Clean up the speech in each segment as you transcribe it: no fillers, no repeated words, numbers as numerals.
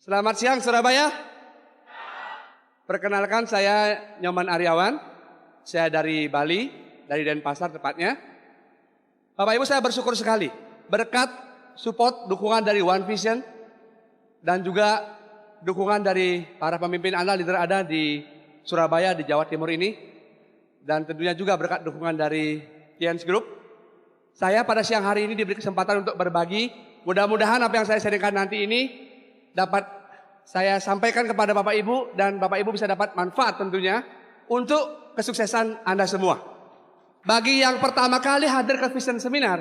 Selamat siang Surabaya. Perkenalkan saya Nyoman Aryawan. Saya dari Bali, dari Denpasar tepatnya. Bapak Ibu, saya bersyukur sekali berkat support dukungan dari One Vision dan juga dukungan dari para pemimpin Anda, leader Anda di Surabaya, di Jawa Timur ini. Dan tentunya juga berkat dukungan dari Kians Group. Saya pada siang hari ini diberi kesempatan untuk berbagi. Mudah-mudahan apa yang saya sharingkan nanti ini dapat saya sampaikan kepada Bapak Ibu dan Bapak Ibu bisa dapat manfaat tentunya untuk kesuksesan Anda semua. Bagi yang pertama kali hadir ke Vision Seminar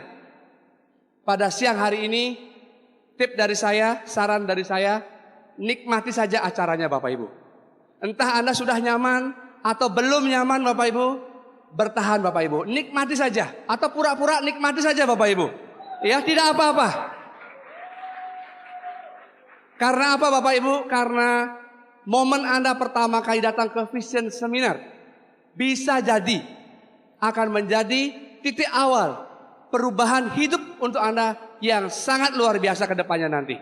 pada siang hari ini, tip dari saya, saran dari saya, nikmati saja acaranya Bapak Ibu. Entah Anda sudah nyaman atau belum nyaman Bapak Ibu, bertahan Bapak Ibu, nikmati saja atau pura-pura nikmati saja Bapak Ibu. Ya, tidak apa-apa. Karena apa Bapak Ibu? Karena momen Anda pertama kali datang ke Vision Seminar bisa jadi akan menjadi titik awal perubahan hidup untuk Anda yang sangat luar biasa ke depannya nanti.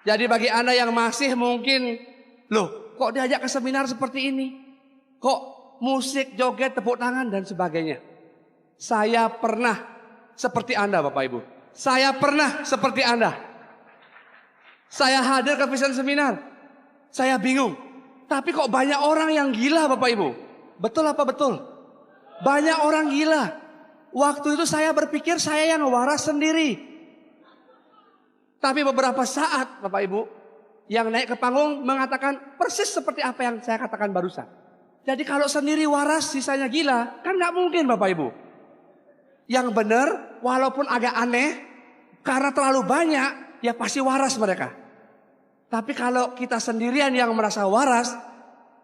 Jadi bagi Anda yang masih mungkin, loh kok diajak ke seminar seperti ini? Kok musik, joget, tepuk tangan dan sebagainya? Saya pernah seperti Anda Bapak Ibu. Saya pernah seperti Anda. Saya hadir ke Vision Seminar. Saya bingung. Tapi kok banyak orang yang gila Bapak Ibu? Betul apa betul? Banyak orang gila. Waktu itu saya berpikir saya yang waras sendiri. Tapi beberapa saat Bapak Ibu yang naik ke panggung mengatakan persis seperti apa yang saya katakan barusan. Jadi kalau sendiri waras sisanya gila, kan nggak mungkin Bapak Ibu. Yang benar walaupun agak aneh, karena terlalu banyak ya pasti waras mereka. Tapi kalau kita sendirian yang merasa waras,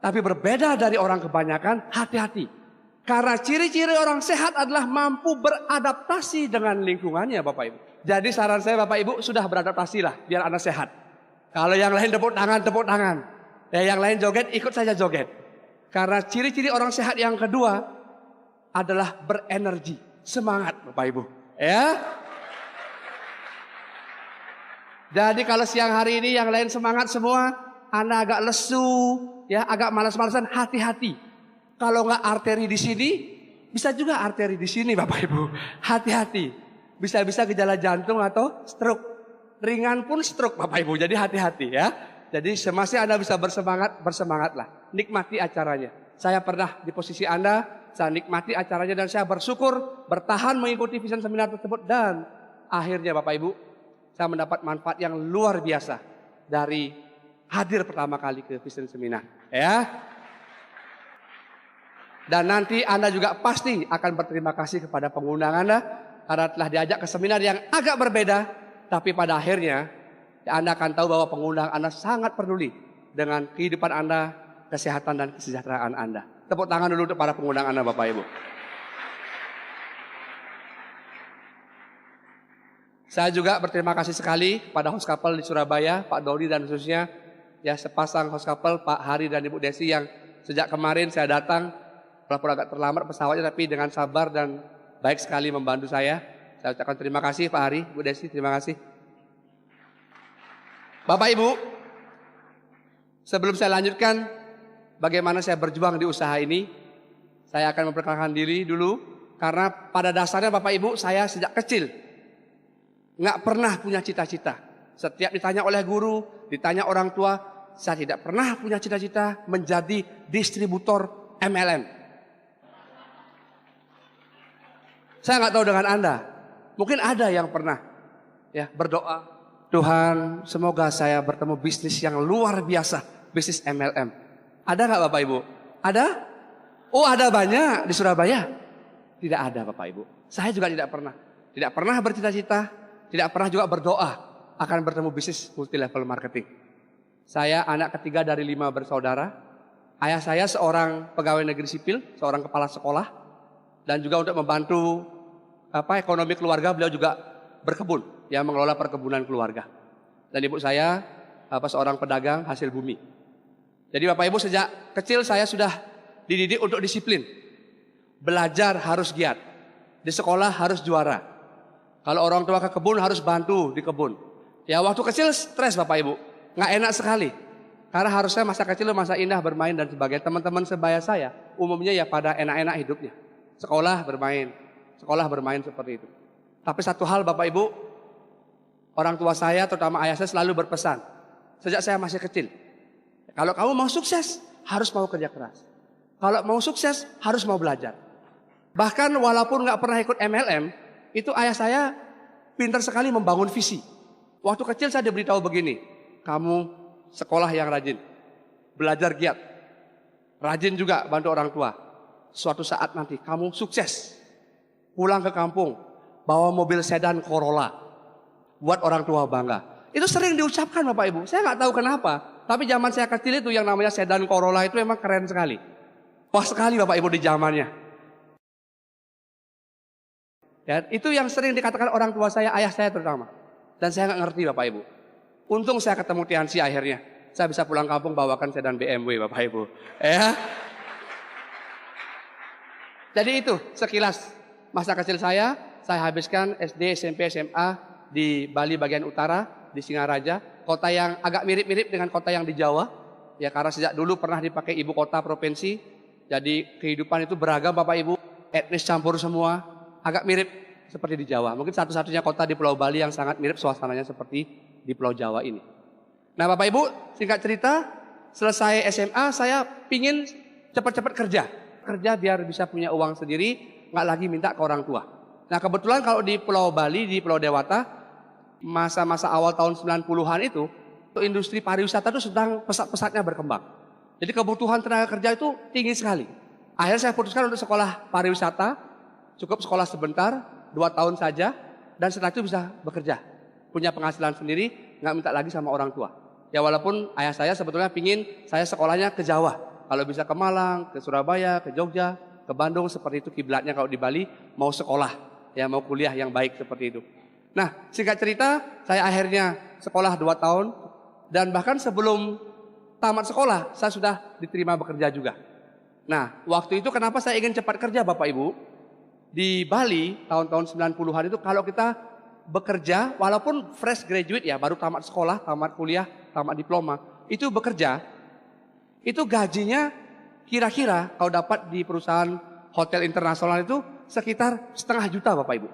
tapi berbeda dari orang kebanyakan, hati-hati. Karena ciri-ciri orang sehat adalah mampu beradaptasi dengan lingkungannya Bapak Ibu. Jadi saran saya Bapak Ibu sudah beradaptasilah biar Anda sehat. Kalau yang lain tepuk tangan. Ya yang lain joget, ikut saja joget. Karena ciri-ciri orang sehat yang kedua adalah berenergi. Semangat Bapak Ibu. Ya. Jadi kalau siang hari ini yang lain semangat semua, Anda agak lesu, ya agak malas-malasan, hati-hati. Kalau nggak arteri di sini, bisa juga arteri di sini Bapak Ibu. Hati-hati. Bisa-bisa gejala jantung atau stroke. Ringan pun stroke Bapak Ibu. Jadi hati-hati ya. Jadi semasa Anda bisa bersemangat, bersemangatlah. Nikmati acaranya. Saya pernah di posisi Anda. Saya nikmati acaranya dan saya bersyukur bertahan mengikuti Vision Seminar tersebut. Dan akhirnya Bapak Ibu, saya mendapat manfaat yang luar biasa dari hadir pertama kali ke Vision Seminar. Ya. Dan nanti Anda juga pasti akan berterima kasih kepada pengundang Anda karena telah diajak ke seminar yang agak berbeda. Tapi pada akhirnya Anda akan tahu bahwa pengundang Anda sangat peduli dengan kehidupan Anda, kesehatan dan kesejahteraan Anda. Tepuk tangan dulu untuk para pengundang Anda Bapak Ibu. Saya juga berterima kasih sekali pada host couple di Surabaya, Pak Dodi dan khususnya ya sepasang host couple Pak Hari dan Ibu Desi yang sejak kemarin saya datang walaupun agak terlambat pesawatnya tapi dengan sabar dan baik sekali membantu saya. Saya ucapkan terima kasih Pak Hari, Bu Desi, terima kasih. Bapak Ibu, sebelum saya lanjutkan bagaimana saya berjuang di usaha ini, saya akan memperkenalkan diri dulu. Karena pada dasarnya Bapak Ibu, saya sejak kecil nggak pernah punya cita-cita. Setiap ditanya oleh guru, ditanya orang tua, saya tidak pernah punya cita-cita menjadi distributor MLM. Saya nggak tahu dengan Anda. Mungkin ada yang pernah ya berdoa, Tuhan semoga saya bertemu bisnis yang luar biasa, bisnis MLM. Ada nggak Bapak Ibu? Ada? Oh ada banyak di Surabaya. Tidak ada Bapak Ibu. Saya juga tidak pernah. Tidak pernah bercita-cita, tidak pernah juga berdoa akan bertemu bisnis multi level marketing. Saya anak ketiga dari 5 bersaudara. Ayah saya seorang pegawai negeri sipil, seorang kepala sekolah. Dan juga untuk membantu ekonomi keluarga beliau juga berkebun, ya mengelola perkebunan keluarga. Dan ibu saya seorang pedagang hasil bumi. Jadi Bapak Ibu sejak kecil saya sudah dididik untuk disiplin. Belajar harus giat, di sekolah harus juara. Kalau orang tua ke kebun harus bantu di kebun. Ya waktu kecil stres Bapak Ibu. Nggak enak sekali. Karena harusnya masa kecil masa indah bermain dan sebagainya. Teman-teman sebaya saya umumnya ya pada enak-enak hidupnya. Sekolah bermain seperti itu. Tapi satu hal Bapak Ibu, orang tua saya terutama ayah saya selalu berpesan. Sejak saya masih kecil. Kalau kamu mau sukses harus mau kerja keras. Kalau mau sukses harus mau belajar. Bahkan walaupun nggak pernah ikut MLM, itu ayah saya pintar sekali membangun visi. Waktu kecil saya diberitahu begini, kamu sekolah yang rajin, belajar giat, rajin juga bantu orang tua. Suatu saat nanti kamu sukses, pulang ke kampung, bawa mobil sedan Corolla, buat orang tua bangga. Itu sering diucapkan Bapak Ibu, saya nggak tahu kenapa. Tapi zaman saya kecil itu yang namanya sedan Corolla itu memang keren sekali. Wah sekali Bapak Ibu di zamannya. Ya, itu yang sering dikatakan orang tua saya, ayah saya terutama. Dan saya nggak ngerti Bapak Ibu. Untung saya ketemu Tiansi akhirnya. Saya bisa pulang kampung bawakan sedan BMW Bapak Ibu. Ya. Jadi itu sekilas masa kecil saya habiskan SD, SMP, SMA di Bali bagian utara, di Singaraja. Kota yang agak mirip-mirip dengan kota yang di Jawa. Ya karena sejak dulu pernah dipakai ibu kota provinsi. Jadi kehidupan itu beragam Bapak Ibu. Etnis campur semua. Agak mirip seperti di Jawa. Mungkin satu-satunya kota di Pulau Bali yang sangat mirip suasananya seperti di Pulau Jawa ini. Nah Bapak Ibu, singkat cerita, selesai SMA saya pingin cepat-cepat kerja. Kerja biar bisa punya uang sendiri, nggak lagi minta ke orang tua. Nah kebetulan kalau di Pulau Bali, di Pulau Dewata, masa-masa awal tahun 90-an itu industri pariwisata itu sedang pesat-pesatnya berkembang. Jadi kebutuhan tenaga kerja itu tinggi sekali. Akhirnya saya putuskan untuk sekolah pariwisata. Cukup sekolah sebentar, 2 tahun saja, dan setelah itu bisa bekerja. Punya penghasilan sendiri, nggak minta lagi sama orang tua. Ya walaupun ayah saya sebetulnya pingin saya sekolahnya ke Jawa. Kalau bisa ke Malang, ke Surabaya, ke Jogja, ke Bandung, seperti itu kiblatnya kalau di Bali, mau sekolah, ya mau kuliah yang baik seperti itu. Nah singkat cerita, saya akhirnya sekolah 2 tahun, dan bahkan sebelum tamat sekolah, saya sudah diterima bekerja juga. Nah waktu itu kenapa saya ingin cepat kerja Bapak Ibu? Di Bali tahun-tahun 90-an itu kalau kita bekerja walaupun fresh graduate ya baru tamat sekolah, tamat kuliah, tamat diploma, itu bekerja itu gajinya kira-kira kalau dapat di perusahaan hotel internasional itu sekitar 500 juta Bapak Ibu.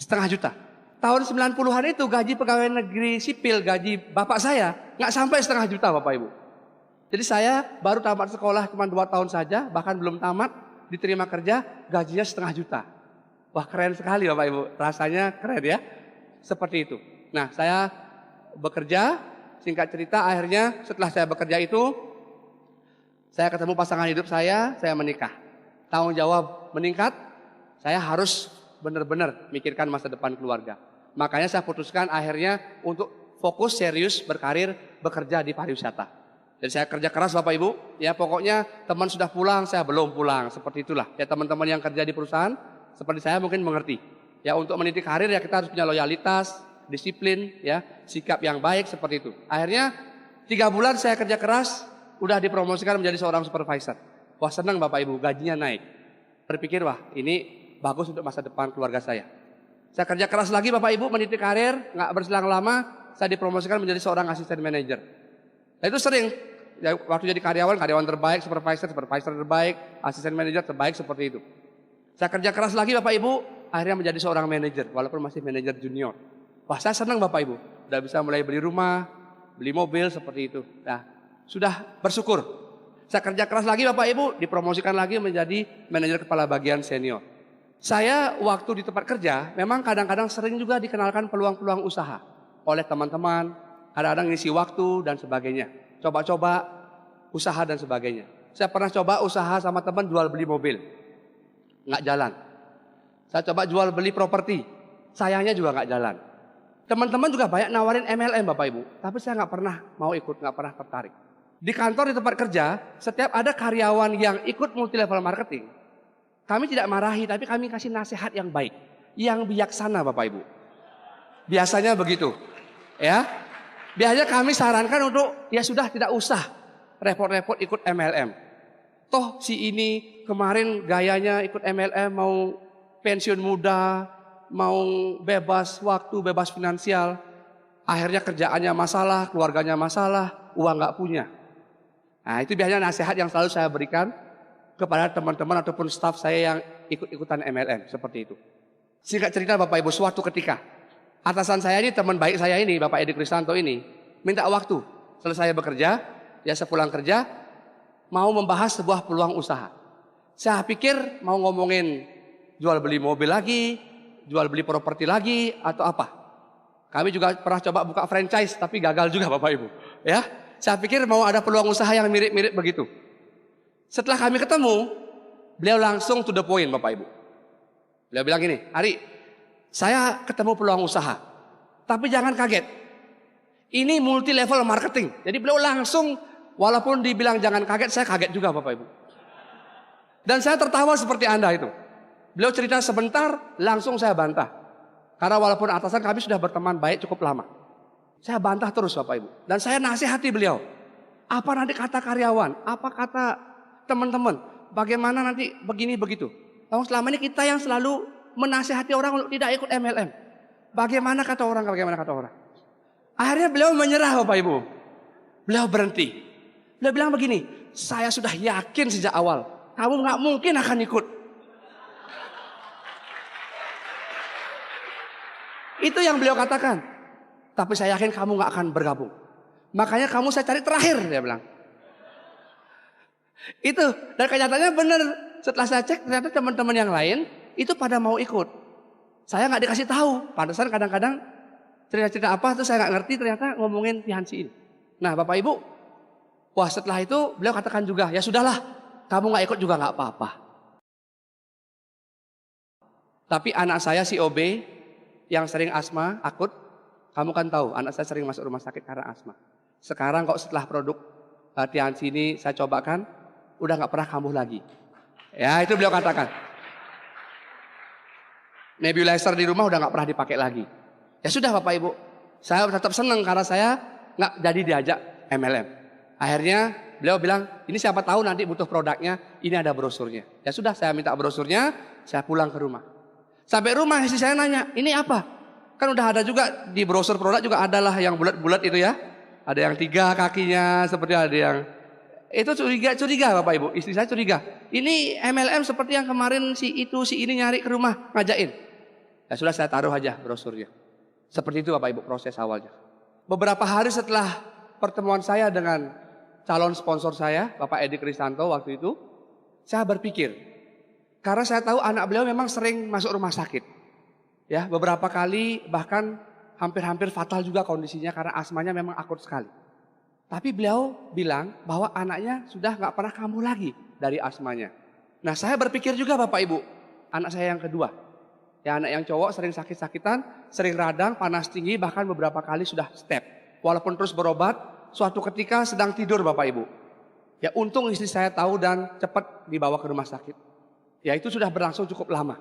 500 juta. Tahun 90-an itu gaji pegawai negeri sipil, gaji bapak saya nggak sampai 500 juta Bapak Ibu. Jadi saya baru tamat sekolah cuma 2 tahun saja, bahkan belum tamat diterima kerja, gajinya 500 juta. Wah keren sekali Bapak Ibu, rasanya keren ya. Seperti itu. Nah saya bekerja, singkat cerita akhirnya setelah saya bekerja itu, saya ketemu pasangan hidup saya menikah. Tanggung jawab meningkat, saya harus benar-benar mikirkan masa depan keluarga. Makanya saya putuskan akhirnya untuk fokus serius berkarir bekerja di pariwisata. Jadi saya kerja keras Bapak Ibu, ya pokoknya teman sudah pulang, saya belum pulang, seperti itulah. Ya teman-teman yang kerja di perusahaan, seperti saya mungkin mengerti. Ya untuk meniti karir ya kita harus punya loyalitas, disiplin, ya sikap yang baik seperti itu. Akhirnya 3 bulan saya kerja keras, udah dipromosikan menjadi seorang supervisor. Wah senang Bapak Ibu, gajinya naik. Berpikir wah ini bagus untuk masa depan keluarga saya. Saya kerja keras lagi Bapak Ibu, meniti karir, nggak berselang lama, saya dipromosikan menjadi seorang asisten manajer. Nah itu sering. Ya, waktu jadi karyawan terbaik, supervisor terbaik, asisten manajer terbaik seperti itu. Saya kerja keras lagi Bapak Ibu, akhirnya menjadi seorang manajer, walaupun masih manajer junior. Wah saya senang Bapak Ibu, udah bisa mulai beli rumah, beli mobil seperti itu. Nah sudah bersyukur. Saya kerja keras lagi Bapak Ibu, dipromosikan lagi menjadi manajer kepala bagian senior. Saya waktu di tempat kerja, memang kadang-kadang sering juga dikenalkan peluang-peluang usaha oleh teman-teman, kadang-kadang ngisi waktu dan sebagainya. Coba-coba usaha dan sebagainya. Saya pernah coba usaha sama teman jual beli mobil. Nggak jalan. Saya coba jual beli properti. Sayangnya juga nggak jalan. Teman-teman juga banyak nawarin MLM Bapak Ibu. Tapi saya nggak pernah mau ikut, nggak pernah tertarik. Di kantor di tempat kerja, setiap ada karyawan yang ikut multi level marketing, kami tidak marahi, tapi kami kasih nasihat yang baik. Yang bijaksana Bapak Ibu. Biasanya begitu. Ya. Biasanya kami sarankan untuk ya sudah tidak usah repot-repot ikut MLM. Toh si ini kemarin gayanya ikut MLM mau pensiun muda, mau bebas waktu, bebas finansial. Akhirnya kerjaannya masalah, keluarganya masalah, uang nggak punya. Nah itu biasanya nasihat yang selalu saya berikan kepada teman-teman ataupun staf saya yang ikut-ikutan MLM seperti itu. Singkat cerita Bapak Ibu, suatu ketika atasan saya ini, teman baik saya ini, Bapak Edi Kristanto ini, minta waktu. Selesai bekerja, ya sepulang kerja, mau membahas sebuah peluang usaha. Saya pikir mau ngomongin jual beli mobil lagi, jual beli properti lagi, atau apa. Kami juga pernah coba buka franchise, tapi gagal juga Bapak Ibu. Ya, saya pikir mau ada peluang usaha yang mirip-mirip begitu. Setelah kami ketemu, beliau langsung to the point Bapak Ibu. Beliau bilang gini, Ari, saya ketemu peluang usaha, tapi jangan kaget. Ini multi level marketing. Jadi beliau langsung, walaupun dibilang jangan kaget, saya kaget juga Bapak Ibu. Dan saya tertawa seperti Anda itu. Beliau cerita sebentar, langsung saya bantah. Karena walaupun atasan kami sudah berteman baik cukup lama. Saya bantah terus Bapak Ibu. Dan saya nasihati beliau. Apa nanti kata karyawan, apa kata teman-teman, bagaimana nanti begini begitu. Namun selama ini kita yang selalu menasihati orang untuk tidak ikut MLM. Bagaimana kata orang, bagaimana kata orang. Akhirnya beliau menyerah Bapak Ibu. Beliau berhenti. Beliau bilang begini, saya sudah yakin sejak awal, kamu nggak mungkin akan ikut. Itu yang beliau katakan. Tapi saya yakin kamu nggak akan bergabung. Makanya kamu saya cari terakhir, dia bilang. Itu, dan kenyataannya benar. Setelah saya cek, ternyata teman-teman yang lain itu pada mau ikut. Saya nggak dikasih tahu. Pantesan kadang-kadang cerita-cerita apa tuh saya nggak ngerti, ternyata ngomongin Tiansi ini. Nah Bapak Ibu, wah setelah itu beliau katakan juga, ya sudahlah, kamu nggak ikut juga nggak apa-apa. Tapi anak saya si OB yang sering asma, akut, kamu kan tahu anak saya sering masuk rumah sakit karena asma. Sekarang kok setelah produk Tiansi ini saya cobakan, udah nggak pernah kambuh lagi. Ya itu beliau katakan. Nebulizer di rumah udah nggak pernah dipakai lagi. Ya sudah Bapak Ibu, saya tetap senang karena saya nggak jadi diajak MLM. Akhirnya beliau bilang, ini siapa tahu nanti butuh produknya, ini ada brosurnya. Ya sudah, saya minta brosurnya, saya pulang ke rumah. Sampai rumah istri saya nanya, ini apa? Kan udah ada juga di brosur produk juga adalah yang bulat-bulat itu ya. Ada yang 3 kakinya, seperti ada yang itu curiga Bapak Ibu, istri saya curiga. Ini MLM seperti yang kemarin si ini nyari ke rumah, ngajakin. Ya sudah saya taruh aja brosurnya. Seperti itu Bapak Ibu proses awalnya. Beberapa hari setelah pertemuan saya dengan calon sponsor saya, Bapak Edi Kristanto waktu itu, saya berpikir, karena saya tahu anak beliau memang sering masuk rumah sakit. Ya, beberapa kali bahkan hampir-hampir fatal juga kondisinya karena asmanya memang akut sekali. Tapi beliau bilang bahwa anaknya sudah nggak pernah kambuh lagi dari asmanya. Nah saya berpikir juga Bapak Ibu, anak saya yang kedua. Ya anak yang cowok sering sakit-sakitan, sering radang, panas tinggi, bahkan beberapa kali sudah step. Walaupun terus berobat, suatu ketika sedang tidur Bapak Ibu. Ya untung istri saya tahu dan cepat dibawa ke rumah sakit. Ya itu sudah berlangsung cukup lama.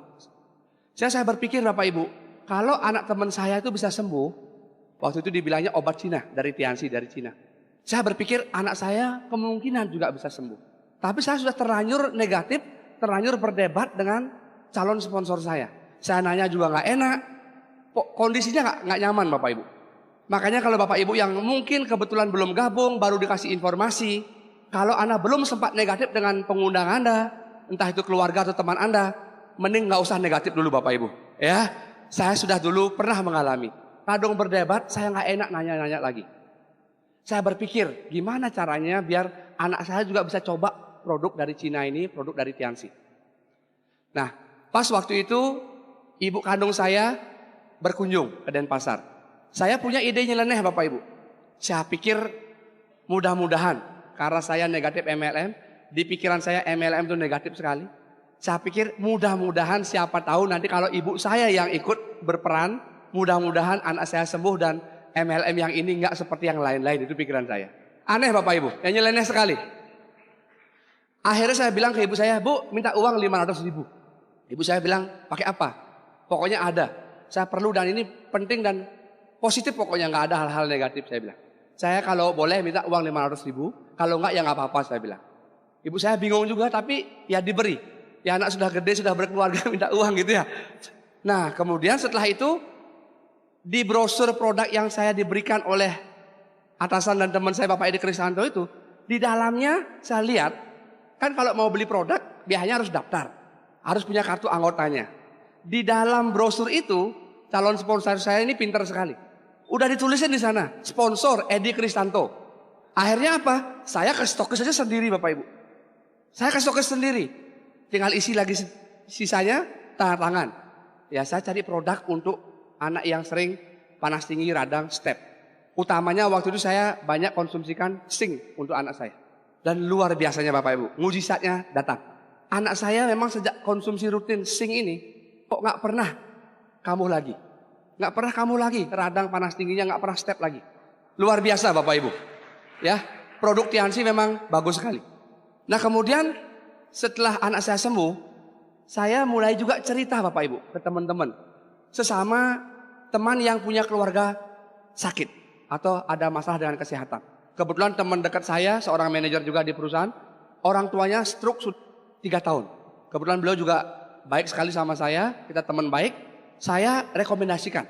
Saya berpikir Bapak Ibu, kalau anak teman saya itu bisa sembuh, waktu itu dibilangnya obat Cina, dari Tiansi, dari Cina. Saya berpikir anak saya kemungkinan juga bisa sembuh. Tapi saya sudah terlanjur negatif, terlanjur berdebat dengan calon sponsor saya. Saya nanya juga nggak enak, kondisinya nggak nyaman Bapak Ibu. Makanya kalau Bapak Ibu yang mungkin kebetulan belum gabung, baru dikasih informasi, kalau Anda belum sempat negatif dengan pengundang Anda, entah itu keluarga atau teman Anda, mending nggak usah negatif dulu Bapak Ibu. Ya, saya sudah dulu pernah mengalami. Kadang berdebat, saya nggak enak nanya-nanya lagi. Saya berpikir gimana caranya biar anak saya juga bisa coba produk dari Cina ini, produk dari Tiansi. Nah, pas waktu itu ibu kandung saya berkunjung ke Denpasar. Saya punya ide nyeleneh Bapak Ibu. Saya pikir mudah-mudahan karena saya negatif MLM, di pikiran saya MLM itu negatif sekali. Saya pikir mudah-mudahan siapa tahu nanti kalau ibu saya yang ikut berperan, mudah-mudahan anak saya sembuh dan MLM yang ini enggak seperti yang lain-lain, itu pikiran saya. Aneh Bapak Ibu, yang nyeleneh sekali. Akhirnya saya bilang ke ibu saya, Bu minta uang 500.000. Ibu saya bilang, pakai apa? Pokoknya ada, saya perlu dan ini penting dan positif pokoknya, nggak ada hal-hal negatif saya bilang. Saya kalau boleh minta uang 500.000, kalau enggak ya nggak apa-apa saya bilang. Ibu saya bingung juga tapi ya diberi. Ya anak sudah gede, sudah berkeluarga minta uang gitu ya. Nah, kemudian setelah itu di brosur produk yang saya diberikan oleh atasan dan teman saya Bapak Edi Kristanto itu, di dalamnya saya lihat, kan kalau mau beli produk biasanya harus daftar, harus punya kartu anggotanya. Di dalam brosur itu, calon sponsor saya ini pintar sekali. Udah ditulisin di sana, sponsor Edi Kristanto. Akhirnya apa? Saya ke stokis saja sendiri Bapak Ibu. Saya ke stokis sendiri. Tinggal isi lagi sisanya, tanda tangan. Ya saya cari produk untuk anak yang sering panas tinggi, radang, step. Utamanya waktu itu saya banyak konsumsikan zinc untuk anak saya. Dan luar biasanya Bapak Ibu, mujizatnya datang. Anak saya memang sejak konsumsi rutin zinc ini, kok nggak pernah kambuh lagi. Nggak pernah kambuh lagi, radang panas tingginya nggak pernah step lagi. Luar biasa Bapak Ibu. Ya, produk Tiansi memang bagus sekali. Nah kemudian setelah anak saya sembuh, saya mulai juga cerita Bapak Ibu ke teman-teman. Sesama teman yang punya keluarga sakit atau ada masalah dengan kesehatan. Kebetulan teman dekat saya, seorang manajer juga di perusahaan, orang tuanya stroke sudah 3 tahun. Kebetulan beliau juga baik sekali sama saya, kita teman baik. Saya rekomendasikan,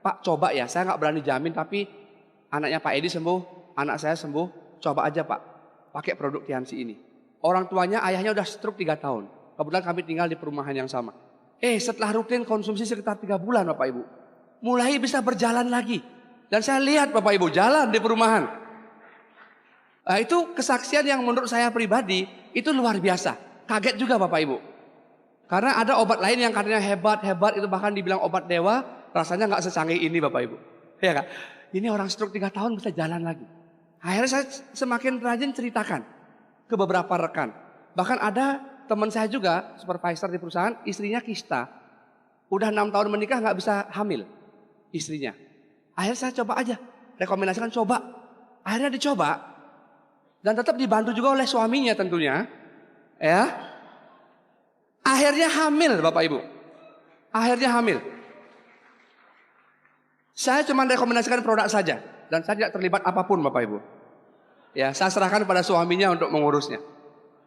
Pak coba ya, saya nggak berani jamin tapi anaknya Pak Edi sembuh, anak saya sembuh, coba aja Pak, pakai produk Tiansi ini. Orang tuanya, ayahnya udah stroke 3 tahun. Kebetulan kami tinggal di perumahan yang sama. Setelah rutin konsumsi sekitar 3 bulan Bapak Ibu, mulai bisa berjalan lagi. Dan saya lihat Bapak Ibu jalan di perumahan. Nah, itu kesaksian yang menurut saya pribadi itu luar biasa. Kaget juga Bapak Ibu. Karena ada obat lain yang katanya hebat-hebat, itu bahkan dibilang obat dewa, rasanya nggak secanggih ini Bapak Ibu. Ya kan? Ini orang stroke 3 tahun bisa jalan lagi. Akhirnya saya semakin rajin ceritakan ke beberapa rekan. Bahkan ada teman saya juga, supervisor di perusahaan, istrinya kista. Udah 6 tahun menikah nggak bisa hamil istrinya. Akhirnya saya coba aja, rekomendasikan coba. Akhirnya dicoba dan tetap dibantu juga oleh suaminya tentunya. Ya. Akhirnya hamil Bapak Ibu. Akhirnya hamil. Saya cuma rekomendasikan produk saja dan saya tidak terlibat apapun Bapak Ibu. Ya, saya serahkan pada suaminya untuk mengurusnya.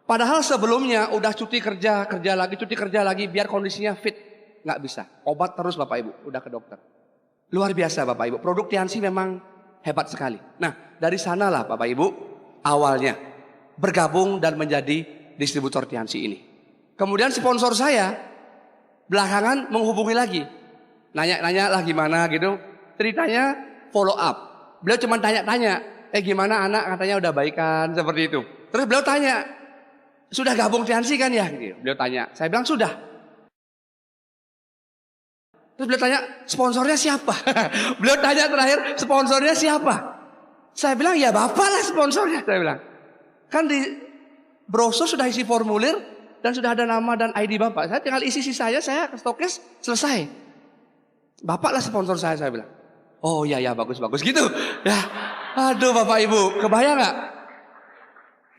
Padahal sebelumnya udah cuti kerja lagi biar kondisinya fit. Nggak bisa. Obat terus Bapak Ibu, udah ke dokter. Luar biasa Bapak Ibu, produk Tiansi memang hebat sekali. Nah, dari sanalah Bapak Ibu awalnya bergabung dan menjadi distributor Tiansi ini. Kemudian sponsor saya belakangan menghubungi lagi. Nanya-nanya lah gimana gitu. Ceritanya follow up. Beliau cuma tanya-tanya, gimana anak, katanya udah baikan seperti itu. Terus beliau tanya, sudah gabung Tiansi kan ya? Beliau tanya, saya bilang sudah. Terus beliau tanya, sponsornya siapa? Beliau tanya terakhir, sponsornya siapa? Saya bilang, ya bapak lah sponsornya. Saya bilang, kan di brosur sudah isi formulir dan sudah ada nama dan ID bapak. Saya tinggal isi sisanya, saya ke stokis, selesai. Bapak lah sponsor saya bilang. Oh ya bagus gitu. Ya, aduh Bapak Ibu, kebayang nggak?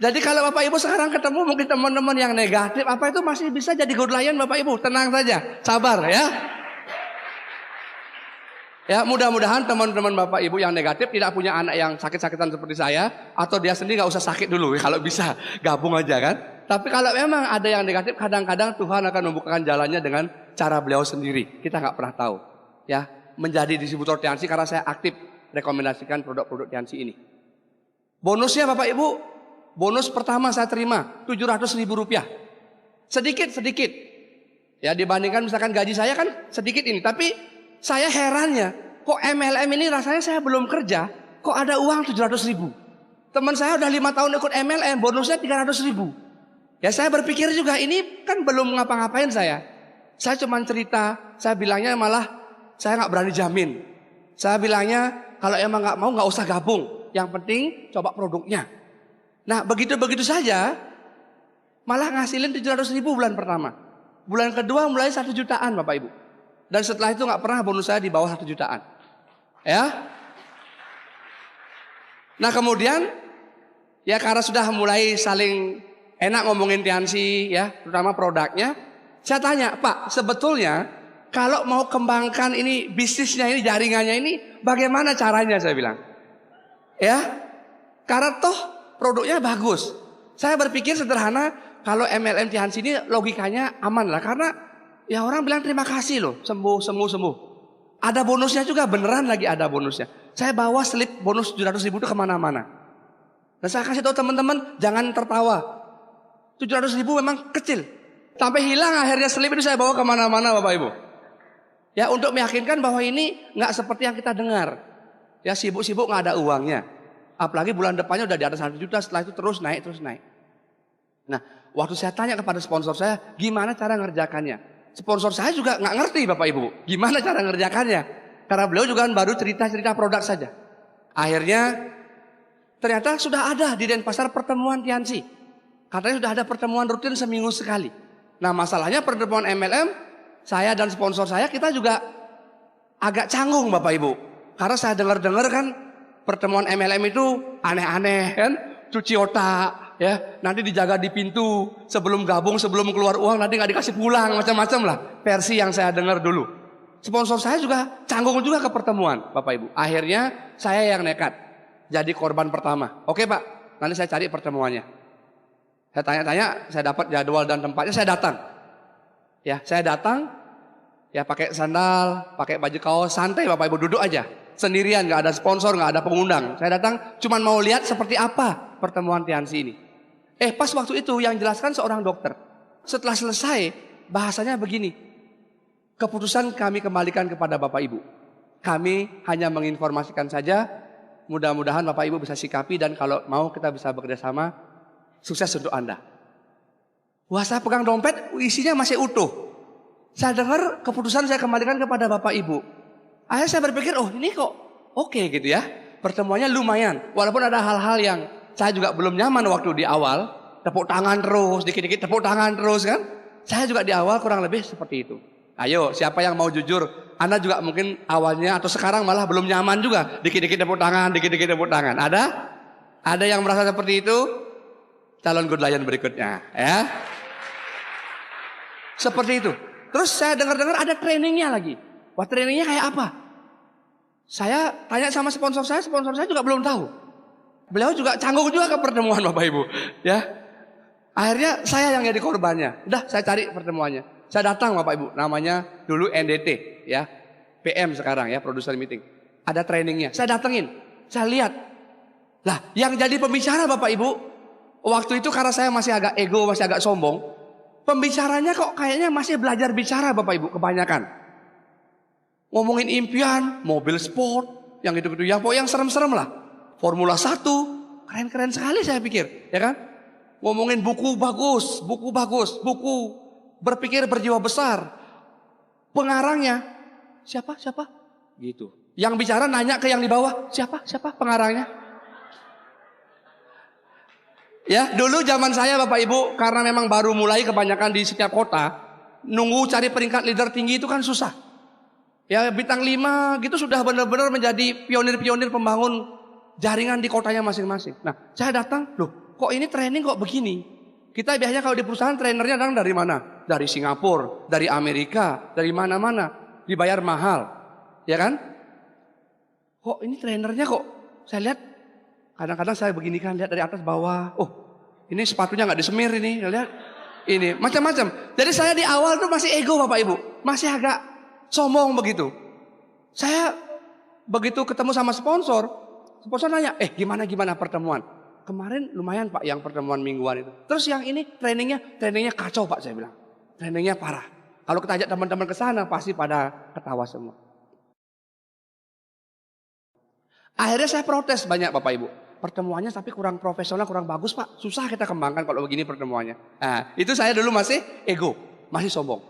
Jadi kalau Bapak Ibu sekarang ketemu mungkin teman-teman yang negatif, apa itu masih bisa jadi good lion Bapak Ibu, tenang saja, sabar ya. Ya mudah-mudahan teman-teman Bapak Ibu yang negatif tidak punya anak yang sakit-sakitan seperti saya, atau dia sendiri nggak usah sakit dulu, kalau bisa gabung aja kan. Tapi kalau memang ada yang negatif, kadang-kadang Tuhan akan membukakan jalannya dengan cara beliau sendiri. Kita nggak pernah tahu. Ya, menjadi distributor Tiansi karena saya aktif rekomendasikan produk-produk Tiansi ini. Bonusnya Bapak Ibu, bonus pertama saya terima 700.000 rupiah. Sedikit. Ya dibandingkan misalkan gaji saya kan sedikit ini. Tapi saya herannya, kok MLM ini rasanya saya belum kerja, kok ada uang 700.000. Teman saya udah 5 tahun ikut MLM, bonusnya 300.000. Ya saya berpikir juga ini kan belum ngapa-ngapain saya. Saya cuma cerita, saya bilangnya malah saya nggak berani jamin. Saya bilangnya kalau emang nggak mau nggak usah gabung. Yang penting coba produknya. Nah begitu saja malah ngasilin 700.000 bulan pertama. Bulan kedua mulai 1 jutaan Bapak Ibu. Dan setelah itu nggak pernah bonus saya di bawah 1 jutaan. Ya. Nah kemudian ya karena sudah mulai saling enak ngomongin Tiansi ya, terutama produknya. Saya tanya, Pak sebetulnya kalau mau kembangkan ini bisnisnya ini, jaringannya ini, bagaimana caranya saya bilang. Ya, karena toh produknya bagus. Saya berpikir sederhana, kalau MLM Tiansi ini logikanya aman lah. Karena Ya orang bilang terima kasih loh, sembuh, sembuh, sembuh. Ada bonusnya juga, beneran lagi ada bonusnya. Saya bawa slip bonus 700.000 itu kemana-mana. Dan saya kasih tahu teman-teman, jangan tertawa. 700.000 memang kecil. Sampai hilang akhirnya slip itu saya bawa kemana-mana Bapak Ibu. Ya untuk meyakinkan bahwa ini nggak seperti yang kita dengar. Ya sibuk-sibuk nggak ada uangnya. Apalagi bulan depannya udah di atas 1 juta, setelah itu terus naik, terus naik. Nah waktu saya tanya kepada sponsor saya, gimana cara ngerjakannya? Sponsor saya juga nggak ngerti Bapak Ibu, gimana cara ngerjakannya. Karena beliau juga kan baru cerita-cerita produk saja. Akhirnya ternyata sudah ada di Denpasar pertemuan Tiansi. Katanya sudah ada pertemuan rutin seminggu sekali. Nah masalahnya pertemuan MLM, saya dan sponsor saya kita juga agak canggung Bapak Ibu. Karena saya dengar-dengar kan pertemuan MLM itu aneh-aneh kan. Cuci otak ya, nanti dijaga di pintu. Sebelum gabung, sebelum keluar uang nanti nggak dikasih pulang. Macam-macam lah versi yang saya dengar dulu. Sponsor saya juga canggung juga ke pertemuan Bapak Ibu. Akhirnya saya yang nekat jadi korban pertama. Oke Pak, nanti saya cari pertemuannya. Saya tanya-tanya, saya dapat jadwal dan tempatnya, saya datang. Ya, saya datang, ya pakai sandal, pakai baju kaos, santai Bapak Ibu, duduk aja. Sendirian, nggak ada sponsor, nggak ada pengundang. Saya datang, cuma mau lihat seperti apa pertemuan Tiansi ini. Pas waktu itu yang jelaskan seorang dokter. Setelah selesai, bahasanya begini. Keputusan kami kembalikan kepada Bapak Ibu. Kami hanya menginformasikan saja, mudah-mudahan Bapak Ibu bisa sikapi dan kalau mau kita bisa bekerja sama. Sukses untuk Anda. Wah saya pegang dompet isinya masih utuh. Saya dengar keputusan saya kembalikan kepada Bapak Ibu. Akhirnya saya berpikir oh ini kok oke gitu ya. Pertemuannya lumayan. Walaupun ada hal-hal yang saya juga belum nyaman waktu di awal. Tepuk tangan terus, dikit-dikit tepuk tangan terus kan. Saya juga di awal kurang lebih seperti itu. Ayo siapa yang mau jujur. Anda juga mungkin awalnya atau sekarang malah belum nyaman juga. Dikit-dikit tepuk tangan, dikit-dikit tepuk tangan. Ada? Ada yang merasa seperti itu? Calon good lion berikutnya ya. Seperti itu. Terus saya dengar-dengar ada trainingnya lagi. Wah trainingnya kayak apa? Saya tanya sama sponsor saya juga belum tahu. Beliau juga canggung juga ke pertemuan Bapak Ibu ya. Akhirnya saya yang jadi korbannya. Udah saya cari pertemuannya. Saya datang Bapak Ibu, namanya dulu NDT ya. PM sekarang ya, producer meeting. Ada trainingnya. Saya datengin, saya lihat. Lah yang jadi pembicara Bapak Ibu waktu itu karena saya masih agak ego, masih agak sombong. Pembicaranya kok kayaknya masih belajar bicara Bapak Ibu kebanyakan. Ngomongin impian, mobil sport, yang gitu-gitu. Yang serem-serem lah. Formula 1, keren-keren sekali saya pikir. Ya kan? Ngomongin buku bagus, buku berpikir berjiwa besar. Pengarangnya, siapa? Gitu. Yang bicara nanya ke yang di bawah, siapa pengarangnya? Ya, dulu zaman saya Bapak Ibu karena memang baru mulai kebanyakan di setiap kota, nunggu cari peringkat leader tinggi itu kan susah. Ya, bintang 5 gitu sudah benar-benar menjadi pionir-pionir pembangun jaringan di kotanya masing-masing. Nah, saya datang, loh, kok ini training kok begini? Kita biasanya kalau di perusahaan trainernya datang dari mana? Dari Singapura, dari Amerika, dari mana-mana, dibayar mahal. Ya kan? Kok ini trainernya kok saya lihat kadang-kadang saya begini kan, lihat dari atas bawah. Oh, ini sepatunya nggak disemir ini, lihat. Ini macam-macam. Jadi saya di awal tuh masih ego Bapak Ibu, masih agak sombong begitu. Saya begitu ketemu sama sponsor nanya, gimana pertemuan? Kemarin lumayan Pak yang pertemuan mingguan itu. Terus yang ini trainingnya kacau Pak saya bilang. Trainingnya parah. Kalau kita ajak teman-teman ke sana pasti pada ketawa semua. Akhirnya saya protes banyak Bapak Ibu. Pertemuannya tapi kurang profesional, kurang bagus Pak. Susah kita kembangkan kalau begini pertemuannya. Nah, itu saya dulu masih ego, masih sombong.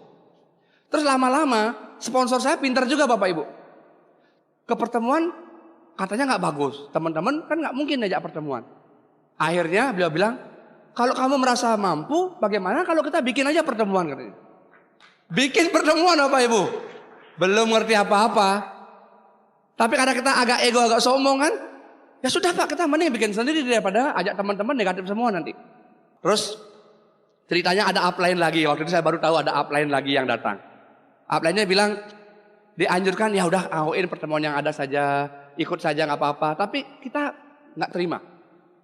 Terus lama-lama sponsor saya pintar juga Bapak Ibu. Ke pertemuan katanya nggak bagus. Teman-teman kan nggak mungkin ajak pertemuan. Akhirnya beliau bilang, kalau kamu merasa mampu, bagaimana kalau kita bikin aja pertemuan katanya. Bikin pertemuan Bapak Ibu. Belum ngerti apa-apa. Tapi karena kita agak ego, agak sombong kan. Ya sudah Pak, kita mending bikin sendiri daripada ajak teman-teman negatif semua nanti. Terus ceritanya ada upline lagi. Waktu itu saya baru tahu ada upline lagi yang datang. Upline-nya bilang, dianjurkan ya udah AOin pertemuan yang ada saja, ikut saja nggak apa-apa. Tapi kita nggak terima.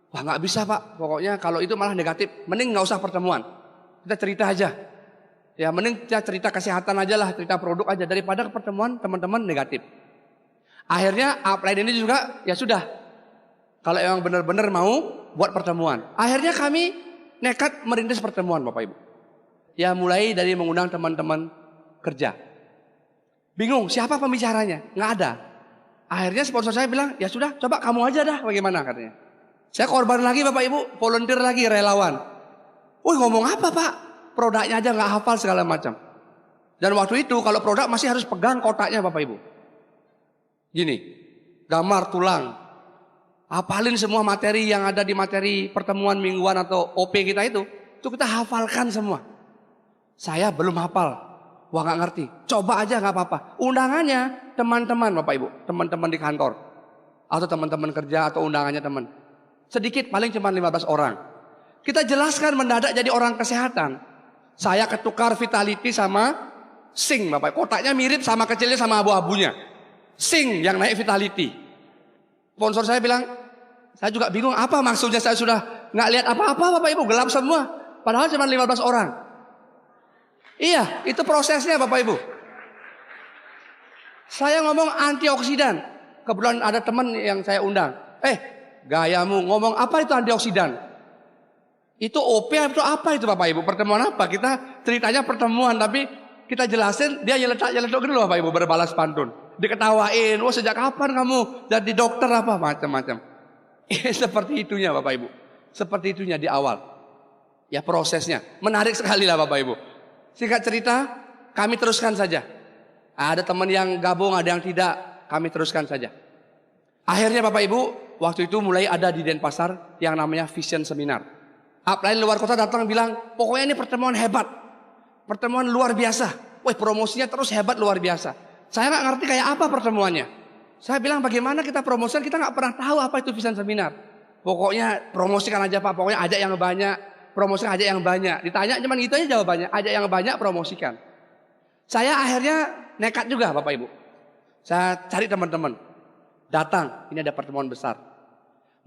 Wah nggak bisa Pak, pokoknya kalau itu malah negatif. Mending nggak usah pertemuan. Kita cerita aja. Ya mending cerita kesehatan aja lah, cerita produk aja daripada pertemuan teman-teman negatif. Akhirnya upline ini juga ya sudah. Kalau emang benar-benar mau buat pertemuan. Akhirnya kami nekat merintis pertemuan Bapak Ibu. Ya mulai dari mengundang teman-teman kerja. Bingung siapa pembicaranya? Nggak ada. Akhirnya sponsor saya bilang, ya sudah coba kamu aja dah bagaimana katanya. Saya korban lagi Bapak Ibu, volunteer lagi relawan. Wih ngomong apa Pak? Produknya aja nggak hafal segala macam. Dan waktu itu kalau produk masih harus pegang kotaknya Bapak Ibu. Gini, gambar tulang. Hafalin semua materi yang ada di materi pertemuan mingguan atau OP kita itu kita hafalkan semua. Saya belum hafal. Wah nggak ngerti, coba aja nggak apa-apa. Undangannya teman-teman Bapak Ibu, teman-teman di kantor atau teman-teman kerja atau undangannya teman. Sedikit paling cuma 15 orang. Kita jelaskan mendadak jadi orang kesehatan. Saya ketukar Vitality sama Sing Bapak. Kotaknya mirip sama kecilnya sama abu-abunya. Sing yang naik Vitality. Sponsor saya bilang, saya juga bingung apa maksudnya, saya sudah nggak lihat apa-apa Bapak Ibu, gelap semua. Padahal cuma 15 orang. Iya, itu prosesnya Bapak Ibu. Saya ngomong antioksidan. Kebetulan ada teman yang saya undang. Gayamu ngomong apa itu antioksidan? Itu OP atau apa itu Bapak Ibu? Pertemuan apa? Kita ceritanya pertemuan tapi kita jelasin dia nyeletuk gitu loh Bapak Ibu, berbalas pantun. Diketawain, "Oh, sejak kapan kamu jadi dokter apa?" macam-macam. Seperti itunya Bapak Ibu. Seperti itunya di awal. Ya prosesnya. Menarik sekali lah Bapak Ibu. Singkat cerita, kami teruskan saja. Ada teman yang gabung, ada yang tidak, kami teruskan saja. Akhirnya Bapak Ibu, waktu itu mulai ada di Denpasar yang namanya Vision Seminar. Upline luar kota datang bilang, pokoknya ini pertemuan hebat. Pertemuan luar biasa. Wih, promosinya terus hebat luar biasa. Saya nggak ngerti kayak apa pertemuannya. Saya bilang bagaimana kita promosikan, kita nggak pernah tahu apa itu Vision Seminar. Pokoknya promosikan aja Pak, pokoknya ajak yang banyak. Promosikan ajak yang banyak. Ditanya cuman gitu aja jawabannya. Ajak yang banyak promosikan. Saya akhirnya nekat juga Bapak Ibu. Saya cari teman-teman. Datang, ini ada pertemuan besar.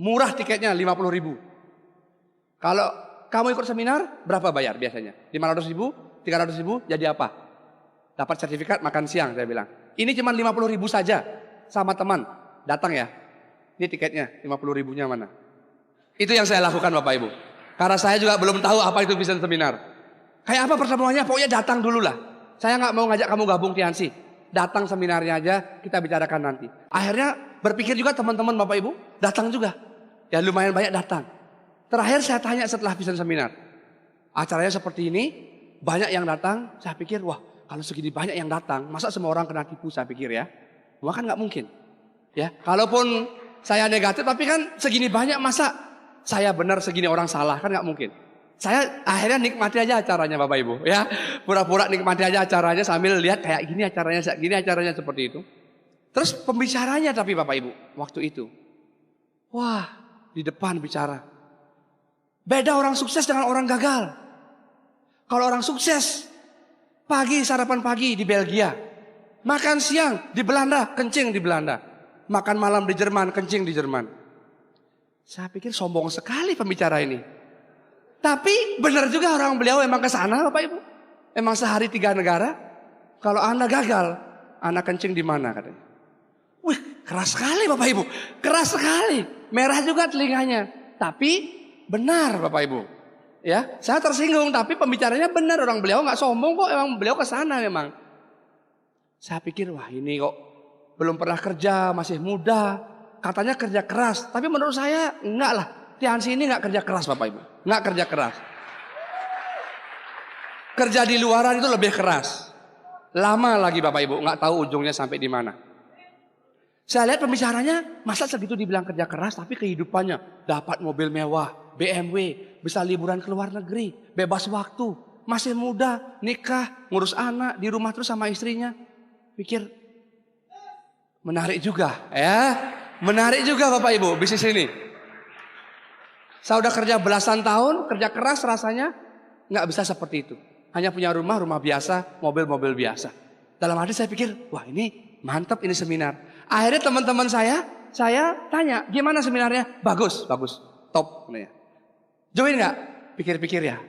Murah tiketnya 50.000. Kalau kamu ikut seminar, berapa bayar biasanya? 500.000, 300.000, jadi apa? Dapat sertifikat makan siang, saya bilang. Ini cuma 50.000 saja, sama teman. Datang ya, ini tiketnya, 50.000-nya mana? Itu yang saya lakukan Bapak Ibu. Karena saya juga belum tahu apa itu Vision Seminar. Kayak apa pertemuannya, pokoknya datang dulu lah. Saya nggak mau ngajak kamu gabung Tiansi. Datang seminarnya aja, kita bicarakan nanti. Akhirnya berpikir juga teman-teman Bapak Ibu, datang juga. Ya lumayan banyak datang. Terakhir saya tanya setelah Vision Seminar. Acaranya seperti ini, banyak yang datang. Saya pikir, wah kalau segini banyak yang datang, masa semua orang kena tipu, saya pikir ya. Wah kan nggak mungkin. Ya, kalaupun saya negatif, tapi kan segini banyak masa saya benar segini orang salah, kan nggak mungkin. Saya akhirnya nikmati aja acaranya Bapak Ibu ya. Pura-pura nikmati aja acaranya sambil lihat kayak gini acaranya seperti itu. Terus pembicaranya tapi Bapak Ibu waktu itu. Wah, di depan bicara. Beda orang sukses dengan orang gagal. Kalau orang sukses pagi sarapan pagi di Belgia. Makan siang di Belanda, kencing di Belanda. Makan malam di Jerman, kencing di Jerman. Saya pikir sombong sekali pembicara ini. Tapi benar juga orang beliau emang ke sana Bapak Ibu. Emang sehari 3 negara. Kalau Anda gagal, Anda kencing di mana katanya. Wih, keras sekali Bapak Ibu. Keras sekali. Merah juga telinganya. Tapi benar Bapak Ibu. Ya, saya tersinggung tapi pembicaranya benar, orang beliau nggak sombong kok, emang beliau ke sana memang. Saya pikir wah ini kok belum pernah kerja, masih muda. Katanya kerja keras, tapi menurut saya enggak lah. Tiansi ini enggak kerja keras Bapak Ibu. Enggak kerja keras. Kerja di luaran itu lebih keras. Lama lagi Bapak Ibu, enggak tahu ujungnya sampai di mana. Saya lihat pembicaranya, masa segitu dibilang kerja keras, tapi kehidupannya dapat mobil mewah, BMW, bisa liburan ke luar negeri, bebas waktu, masih muda, nikah, ngurus anak, di rumah terus sama istrinya. Pikir, menarik juga ya. Menarik juga Bapak Ibu bisnis ini. Saya udah kerja belasan tahun, kerja keras rasanya nggak bisa seperti itu. Hanya punya rumah biasa, mobil biasa. Dalam hati saya pikir, wah ini mantap ini seminar. Akhirnya teman-teman saya tanya, gimana seminarnya? Bagus, top. Join nggak? Pikir-pikir ya.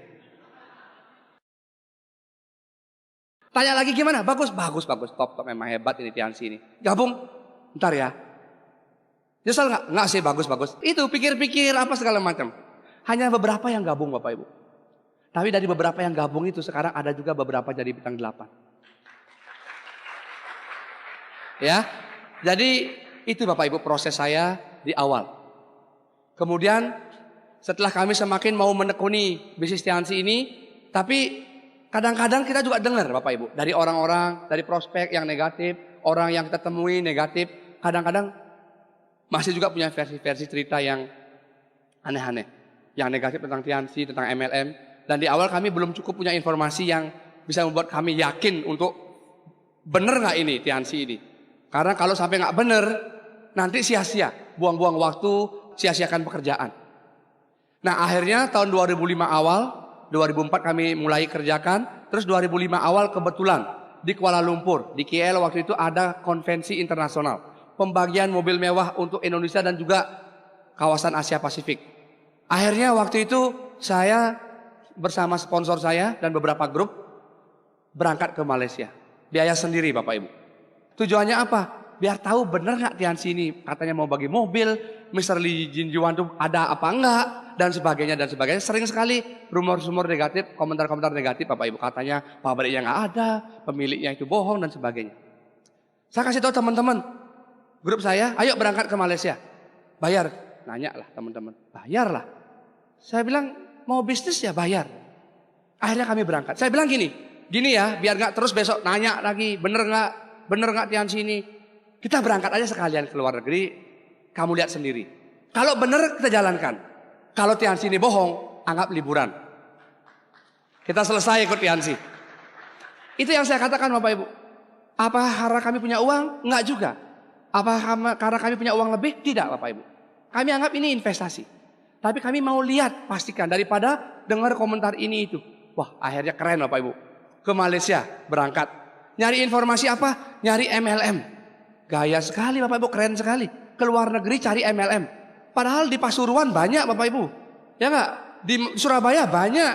Tanya lagi gimana? Bagus, bagus, bagus. Top, top, memang hebat ini Tiansi ini. Gabung? Ntar ya. Nyesel nggak? Nggak sih, bagus, bagus. Itu pikir-pikir apa segala macam. Hanya beberapa yang gabung Bapak Ibu. Tapi dari beberapa yang gabung itu sekarang ada juga beberapa jadi bintang 8. Ya, jadi itu Bapak Ibu proses saya di awal. Kemudian setelah kami semakin mau menekuni bisnis Tiansi ini, tapi kadang-kadang kita juga dengar Bapak Ibu dari orang-orang, dari prospek yang negatif, orang yang kita temui negatif, kadang-kadang masih juga punya versi-versi cerita yang aneh-aneh, yang negatif tentang Tiansi, tentang MLM. Dan di awal kami belum cukup punya informasi yang bisa membuat kami yakin untuk benar nggak ini Tiansi ini. Karena kalau sampai nggak benar, nanti sia-sia, buang-buang waktu, sia-siakan pekerjaan. Nah akhirnya tahun 2005 awal, 2004 kami mulai kerjakan, terus 2005 awal kebetulan di Kuala Lumpur, di KL waktu itu ada konvensi internasional, pembagian mobil mewah untuk Indonesia dan juga kawasan Asia Pasifik. Akhirnya waktu itu saya bersama sponsor saya dan beberapa grup berangkat ke Malaysia, biaya sendiri Bapak Ibu. Tujuannya apa? Biar tahu benar nggak Tiansi ini katanya mau bagi mobil, Mr. Lee Jin Juan tuh ada apa enggak dan sebagainya dan sebagainya. Sering sekali rumor-rumor negatif, komentar-komentar negatif Bapak Ibu, katanya pabriknya nggak ada, pemiliknya itu bohong dan sebagainya. Saya kasih tahu teman-teman grup saya, ayo berangkat ke Malaysia. Bayar, nanya lah teman-teman, bayarlah. Saya bilang mau bisnis ya bayar. Akhirnya kami berangkat. Saya bilang gini ya, biar nggak terus besok nanya lagi, bener nggak Tiansi ini. Kita berangkat aja sekalian ke luar negeri, kamu lihat sendiri. Kalau benar kita jalankan. Kalau Tiansi ini bohong, anggap liburan. Kita selesai ikut Tiansi. Itu yang saya katakan Bapak Ibu. Apa karena kami punya uang? Enggak juga. Apa karena kami punya uang lebih? Tidak Bapak Ibu. Kami anggap ini investasi. Tapi kami mau lihat, pastikan daripada dengar komentar ini itu. Wah akhirnya keren Bapak Ibu. Ke Malaysia berangkat. Nyari informasi apa? Nyari MLM. Gaya sekali Bapak Ibu, keren sekali. Keluar negeri cari MLM. Padahal di Pasuruan banyak Bapak Ibu. Ya enggak? Di Surabaya banyak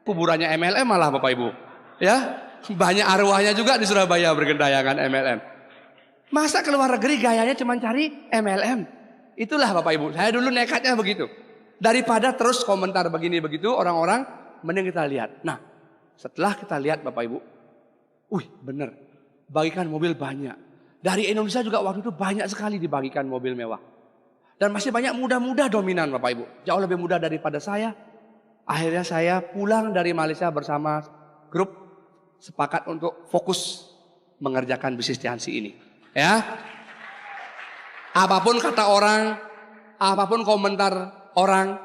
kuburannya MLM malah Bapak Ibu. Ya, banyak arwahnya juga di Surabaya bergendayangan MLM. Masa keluar negeri gayanya cuma cari MLM? Itulah Bapak Ibu, saya dulu nekatnya begitu. Daripada terus komentar begini begitu orang-orang, mending kita lihat. Nah, setelah kita lihat Bapak Ibu, bener, bagikan mobil banyak. Dari Indonesia juga waktu itu banyak sekali dibagikan mobil mewah. Dan masih banyak muda-muda dominan Bapak Ibu. Jauh lebih muda daripada saya. Akhirnya saya pulang dari Malaysia bersama grup sepakat untuk fokus mengerjakan bisnis Tiansi ini. Ya. Apapun kata orang, apapun komentar orang,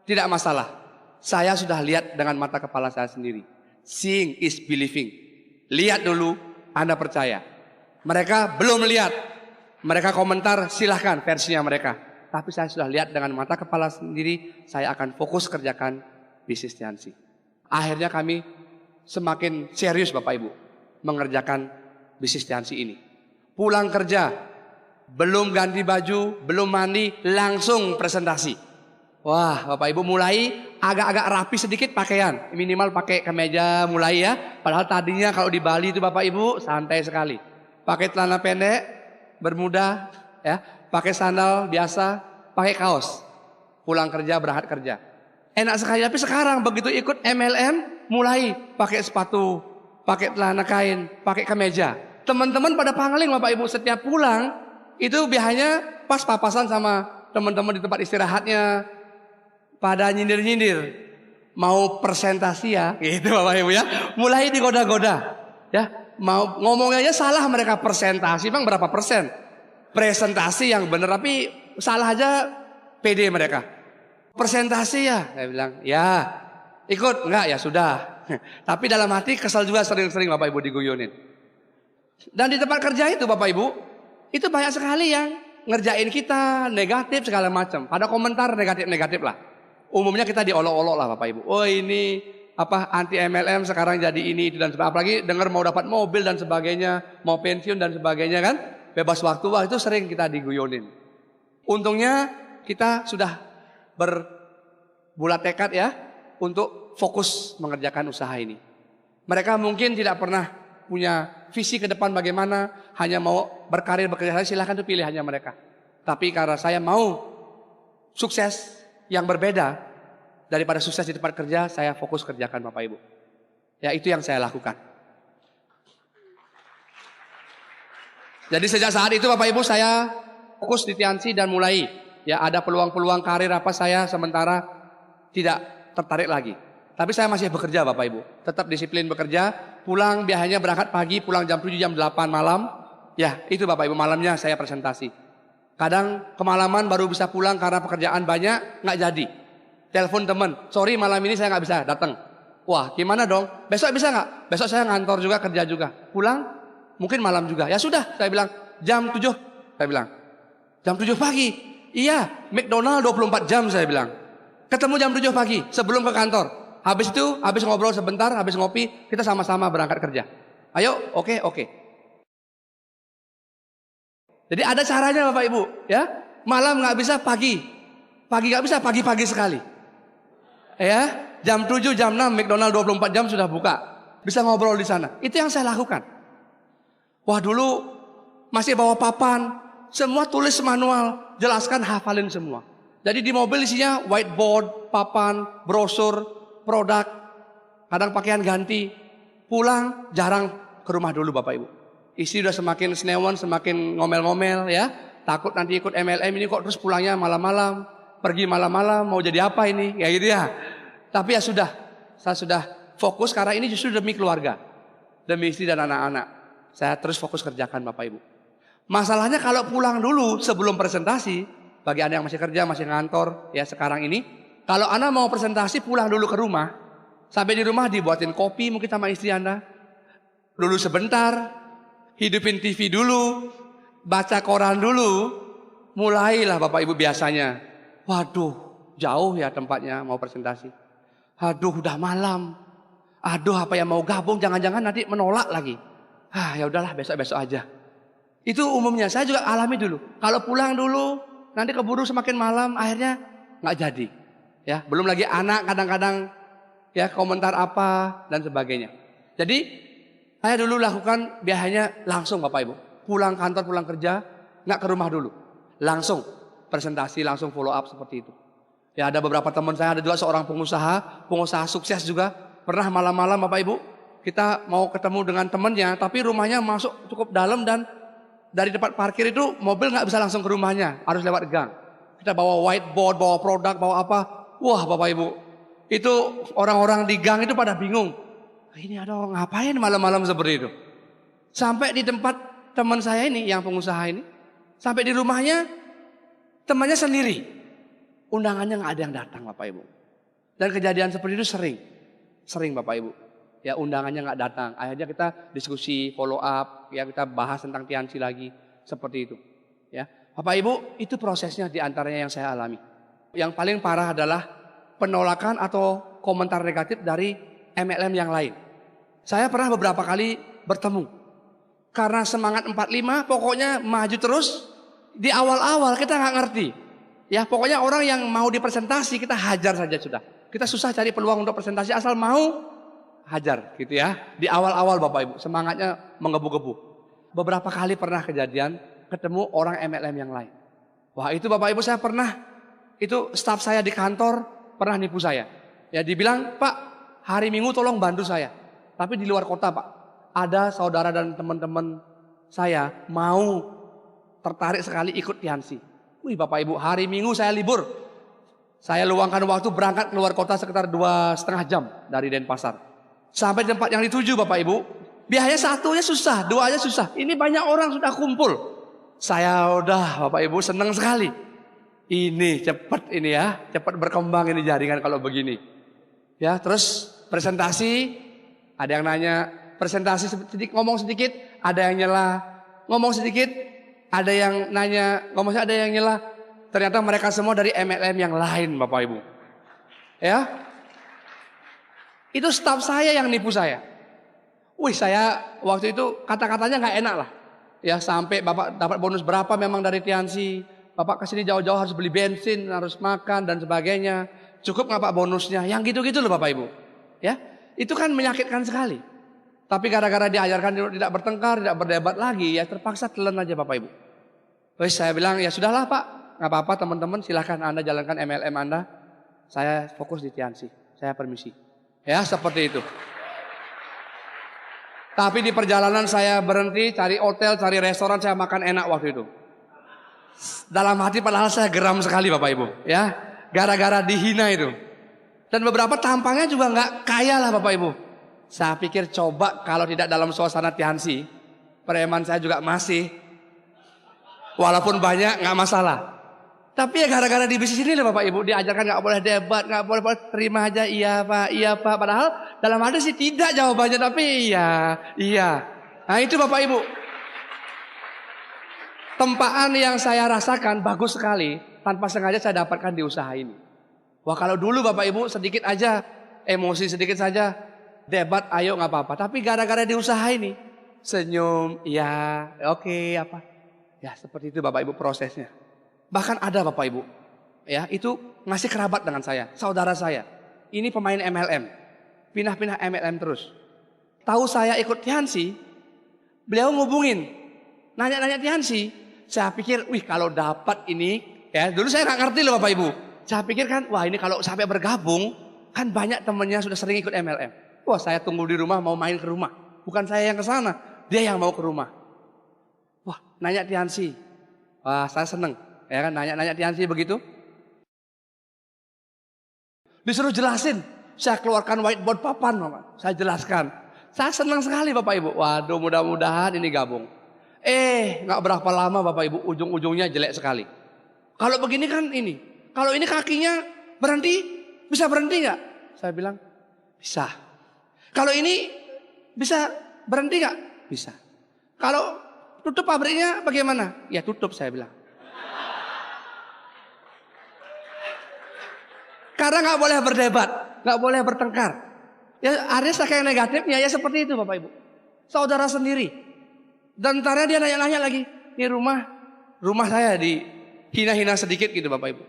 tidak masalah. Saya sudah lihat dengan mata kepala saya sendiri. Seeing is believing. Lihat dulu, Anda percaya. Mereka belum lihat. Mereka komentar, silahkan versinya mereka. Tapi saya sudah lihat dengan mata kepala sendiri, saya akan fokus kerjakan bisnis Tiansi. Akhirnya kami semakin serius Bapak Ibu mengerjakan bisnis Tiansi ini. Pulang kerja, belum ganti baju, belum mandi, langsung presentasi. Wah Bapak Ibu mulai agak-agak rapi sedikit pakaian. Minimal pakai kemeja mulai ya. Padahal tadinya kalau di Bali itu Bapak Ibu santai sekali. Pakai celana pendek, bermuda, ya, pakai sandal biasa, pakai kaos. Pulang kerja, berangkat kerja. Enak sekali, tapi sekarang begitu ikut MLM, mulai pakai sepatu, pakai celana kain, pakai kemeja. Teman-teman pada pangling Bapak Ibu, setiap pulang, itu biasanya pas papasan sama teman-teman di tempat istirahatnya, pada nyindir-nyindir. Mau presentasi ya, gitu Bapak Ibu ya. Mulai digoda-goda, ya. Mau ngomongnya aja salah mereka presentasi, bang berapa persen? Presentasi yang benar tapi salah aja pede mereka. Presentasi ya, saya bilang ya ikut enggak ya sudah. Tapi dalam hati kesal juga sering-sering Bapak Ibu diguyunin. Dan di tempat kerja itu Bapak Ibu, itu banyak sekali yang ngerjain kita negatif segala macam. Pada komentar negatif-negatif lah. Umumnya kita diolok-olok lah Bapak Ibu. Oh ini anti MLM sekarang jadi ini itu dan sebagainya. Apalagi dengar mau dapat mobil dan sebagainya, mau pensiun dan sebagainya kan, bebas waktu, wah itu sering kita diguyonin. Untungnya kita sudah berbulat tekad ya untuk fokus mengerjakan usaha ini. Mereka mungkin tidak pernah punya visi ke depan bagaimana, hanya mau berkarir bekerja, silahkan itu pilihannya mereka. Tapi karena saya mau sukses yang berbeda daripada sukses di tempat kerja, saya fokus kerjakan Bapak Ibu. Ya, itu yang saya lakukan. Jadi sejak saat itu Bapak Ibu saya fokus di Tiansi dan mulai ya ada peluang-peluang karir apa saya sementara tidak tertarik lagi. Tapi saya masih bekerja Bapak Ibu. Tetap disiplin bekerja, pulang biasanya berangkat pagi, pulang jam 7 jam 8 malam. Ya, itu Bapak Ibu malamnya saya presentasi. Kadang kemalaman baru bisa pulang karena pekerjaan banyak, nggak jadi. Telepon teman, sorry malam ini saya nggak bisa datang. Wah, gimana dong? Besok bisa nggak? Besok saya ngantor juga, kerja juga. Pulang, mungkin malam juga. Ya sudah, saya bilang jam 7. Saya bilang, jam 7 pagi. Iya, McDonald 24 jam saya bilang. Ketemu jam 7 pagi, sebelum ke kantor. Habis itu, habis ngobrol sebentar, habis ngopi, kita sama-sama berangkat kerja. Ayo, oke. Jadi ada caranya Bapak Ibu, ya. Malam nggak bisa, pagi nggak bisa, pagi sekali. Ya, jam 7, jam 6 McDonald 24 jam sudah buka. Bisa ngobrol di sana. Itu yang saya lakukan. Wah, dulu masih bawa papan, semua tulis manual, jelaskan, hafalin semua. Jadi di mobil isinya whiteboard, papan, brosur, produk, kadang pakaian ganti. Pulang jarang ke rumah dulu Bapak Ibu. Isi udah semakin senewan, semakin ngomel-ngomel ya. Takut nanti ikut MLM ini kok terus pulangnya malam-malam. Pergi malam-malam mau jadi apa ini? Ya gitu ya. Tapi ya sudah, saya sudah fokus karena ini justru demi keluarga. Demi istri dan anak-anak. Saya terus fokus kerjakan Bapak Ibu. Masalahnya kalau pulang dulu sebelum presentasi, bagi Anda yang masih kerja, masih ngantor ya sekarang ini. Kalau Anda mau presentasi pulang dulu ke rumah. Sampai di rumah dibuatin kopi mungkin sama istri Anda. Dulu sebentar. Hidupin TV dulu, baca koran dulu, mulailah Bapak Ibu biasanya. Waduh, jauh ya tempatnya mau presentasi. Aduh, udah malam. Aduh, apa yang mau gabung jangan-jangan nanti menolak lagi. Ya udahlah besok-besok aja. Itu umumnya saya juga alami dulu. Kalau pulang dulu, nanti keburu semakin malam, akhirnya nggak jadi. Ya, belum lagi anak kadang-kadang ya komentar apa dan sebagainya. Jadi saya dulu lakukan biasanya langsung Bapak Ibu. Pulang kantor, pulang kerja, nggak ke rumah dulu. Langsung presentasi, langsung follow up seperti itu. Ya ada beberapa teman saya, ada juga seorang pengusaha sukses juga. Pernah malam-malam Bapak Ibu, kita mau ketemu dengan temannya, tapi rumahnya masuk cukup dalam dan dari tempat parkir itu mobil nggak bisa langsung ke rumahnya, harus lewat gang. Kita bawa whiteboard, bawa produk, bawa apa. Wah Bapak Ibu, itu orang-orang di gang itu pada bingung. Ini ada orang ngapain malam-malam seperti itu. Sampai di tempat teman saya ini, yang pengusaha ini. Sampai di rumahnya, temannya sendiri. Undangannya nggak ada yang datang Bapak Ibu. Dan kejadian seperti itu sering. Sering Bapak Ibu. Ya undangannya nggak datang. Akhirnya kita diskusi, follow up. Ya kita bahas tentang Tiansi lagi. Seperti itu. Ya Bapak Ibu, itu prosesnya diantaranya yang saya alami. Yang paling parah adalah penolakan atau komentar negatif dari MLM yang lain. Saya pernah beberapa kali bertemu. Karena semangat 45 pokoknya maju terus. Di awal-awal kita nggak ngerti. Ya pokoknya orang yang mau dipresentasi kita hajar saja sudah. Kita susah cari peluang untuk presentasi asal mau hajar gitu ya. Di awal-awal Bapak Ibu semangatnya menggebu-gebu. Beberapa kali pernah kejadian ketemu orang MLM yang lain. Wah itu Bapak Ibu saya pernah. Itu staf saya di kantor pernah nipu saya. Ya dibilang Pak hari Minggu tolong bantu saya. Tapi di luar kota Pak, ada saudara dan teman-teman saya mau tertarik sekali ikut Tiansi. Wih Bapak Ibu, hari Minggu saya libur. Saya luangkan waktu berangkat keluar kota sekitar 2,5 jam dari Denpasar. Sampai tempat yang dituju Bapak Ibu, biasanya satunya susah, duanya susah. Ini banyak orang sudah kumpul. Saya udah Bapak Ibu senang sekali. Ini cepat ini ya, cepat berkembang ini jaringan kalau begini. Ya terus presentasi. Ada yang nanya presentasi sedikit, ngomong sedikit, ada yang nyela, ngomong sedikit, ada yang nanya, ngomong ada yang nyela. Ternyata mereka semua dari MLM yang lain Bapak Ibu. Ya, itu staf saya yang nipu saya. Wih saya waktu itu kata-katanya nggak enak lah. Ya sampai Bapak dapat bonus berapa memang dari Tiansi. Bapak kesini jauh-jauh harus beli bensin, harus makan dan sebagainya. Cukup nggak Pak bonusnya? Yang gitu-gitu loh Bapak Ibu. Ya. Itu kan menyakitkan sekali. Tapi gara-gara diajarkan tidak bertengkar, tidak berdebat lagi, ya terpaksa telan aja Bapak Ibu. Terus saya bilang, ya sudahlah Pak, nggak apa-apa teman-teman, silahkan Anda jalankan MLM Anda. Saya fokus di Tiansi, saya permisi. Ya seperti itu. Tapi di perjalanan saya berhenti, cari hotel, cari restoran, saya makan enak waktu itu. Dalam hati padahal saya geram sekali Bapak Ibu. Ya, gara-gara dihina itu. Dan beberapa tampangnya juga nggak kaya lah Bapak Ibu. Saya pikir coba kalau tidak dalam suasana Tiansi, preman saya juga masih. Walaupun banyak nggak masalah. Tapi ya gara-gara di bisnis ini lah Bapak Ibu diajarkan nggak boleh debat, nggak boleh terima aja iya Pak. Padahal dalam hati sih tidak jawabannya, tapi iya. Nah itu Bapak Ibu. Tempaan yang saya rasakan bagus sekali, tanpa sengaja saya dapatkan di usaha ini. Wah kalau dulu Bapak Ibu sedikit aja, emosi sedikit saja, debat ayo nggak apa-apa. Tapi gara-gara di usaha ini, senyum, iya, oke, apa. Ya seperti itu Bapak Ibu prosesnya. Bahkan ada Bapak Ibu, ya itu ngasih kerabat dengan saya, saudara saya. Ini pemain MLM, pindah-pindah MLM terus. Tahu saya ikut Tiansi, beliau ngubungin, nanya-nanya Tiansi. Saya pikir, wih kalau dapat ini, ya dulu saya nggak ngerti loh Bapak Ibu. Saya pikir kan, wah ini kalau sampai bergabung, kan banyak temennya sudah sering ikut MLM. Wah saya tunggu di rumah mau main ke rumah, bukan saya yang ke sana, dia yang mau ke rumah. Wah nanya Tiansi, wah saya seneng. Ya kan nanya-nanya Tiansi begitu. Disuruh jelasin. Saya keluarkan whiteboard papan Mama. Saya jelaskan. Saya senang sekali Bapak Ibu. Waduh mudah-mudahan ini gabung. Gak berapa lama Bapak Ibu. Ujung-ujungnya jelek sekali. Kalau begini kan ini. Kalau ini kakinya berhenti. Bisa berhenti gak? Saya bilang bisa. Kalau ini bisa berhenti gak? Bisa. Kalau tutup pabriknya bagaimana? Ya tutup saya bilang. Karena nggak boleh berdebat, nggak boleh bertengkar. Ya Aries kayak negatifnya ya seperti itu Bapak Ibu. Saudara sendiri. Dan ntarnya dia nanya-nanya lagi. Ini rumah saya dihina-hina sedikit gitu Bapak Ibu.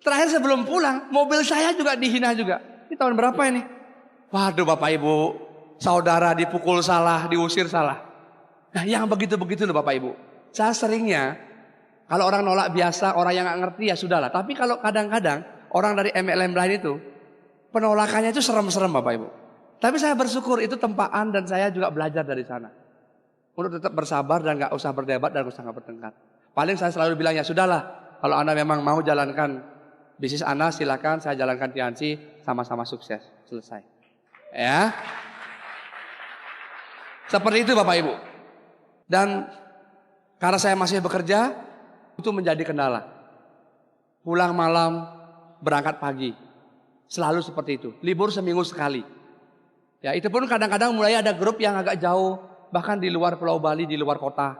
Terakhir sebelum pulang, mobil saya juga dihina juga. Ini tahun berapa ini? Waduh Bapak Ibu, saudara dipukul salah, diusir salah. Nah yang begitu-begitu loh Bapak Ibu. Saya seringnya, kalau orang nolak biasa, orang yang nggak ngerti ya sudahlah. Tapi kalau kadang-kadang, orang dari MLM lain itu penolakannya itu serem-serem Bapak Ibu. Tapi saya bersyukur itu tempaan dan saya juga belajar dari sana. Untuk tetap bersabar dan gak usah berdebat dan gak usah bertengkar. Paling saya selalu bilang ya sudahlah. Kalau Anda memang mau jalankan bisnis Anda silakan, saya jalankan Tiansi, sama-sama sukses. Selesai. Ya. Seperti itu Bapak Ibu. Dan karena saya masih bekerja, itu menjadi kendala. Pulang malam, berangkat pagi. Selalu seperti itu. Libur seminggu sekali. Ya, itu pun kadang-kadang mulai ada grup yang agak jauh, bahkan di luar Pulau Bali, di luar kota.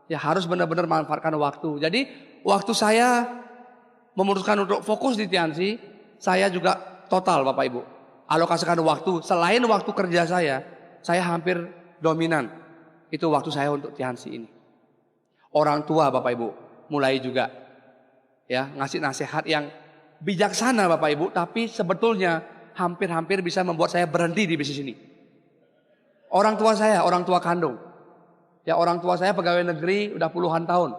Ya, harus benar-benar manfaatkan waktu. Jadi, waktu saya memutuskan untuk fokus di Tiansi, saya juga total Bapak Ibu. Alokasikan waktu, selain waktu kerja saya hampir dominan. Itu waktu saya untuk Tiansi ini. Orang tua Bapak Ibu, mulai juga ya ngasih nasihat yang bijaksana Bapak Ibu, tapi sebetulnya hampir-hampir bisa membuat saya berhenti di bisnis ini. Orang tua saya, orang tua kandung. Ya orang tua saya pegawai negeri udah puluhan tahun.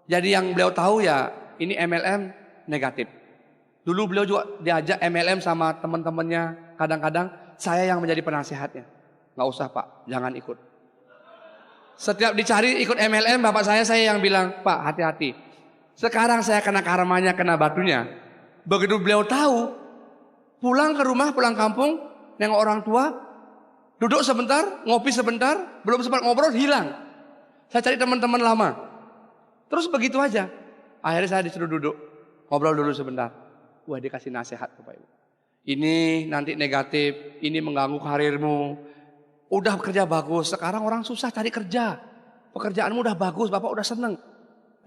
Jadi yang beliau tahu ya ini MLM negatif. Dulu beliau juga diajak MLM sama teman-temannya. Kadang-kadang saya yang menjadi penasihatnya. Nggak usah Pak, jangan ikut. Setiap dicari ikut MLM bapak saya yang bilang, Pak hati-hati. Sekarang saya kena karmanya, kena batunya. Begitu beliau tahu, pulang ke rumah, pulang kampung, nengok orang tua, duduk sebentar, ngopi sebentar, belum sempat ngobrol, hilang. Saya cari teman-teman lama. Terus begitu aja. Akhirnya saya disuruh duduk, ngobrol dulu sebentar. Wah dikasih nasihat Bapak Ibu. Ini nanti negatif, ini mengganggu karirmu. Udah kerja bagus, sekarang orang susah cari kerja. Pekerjaanmu udah bagus, Bapak udah seneng.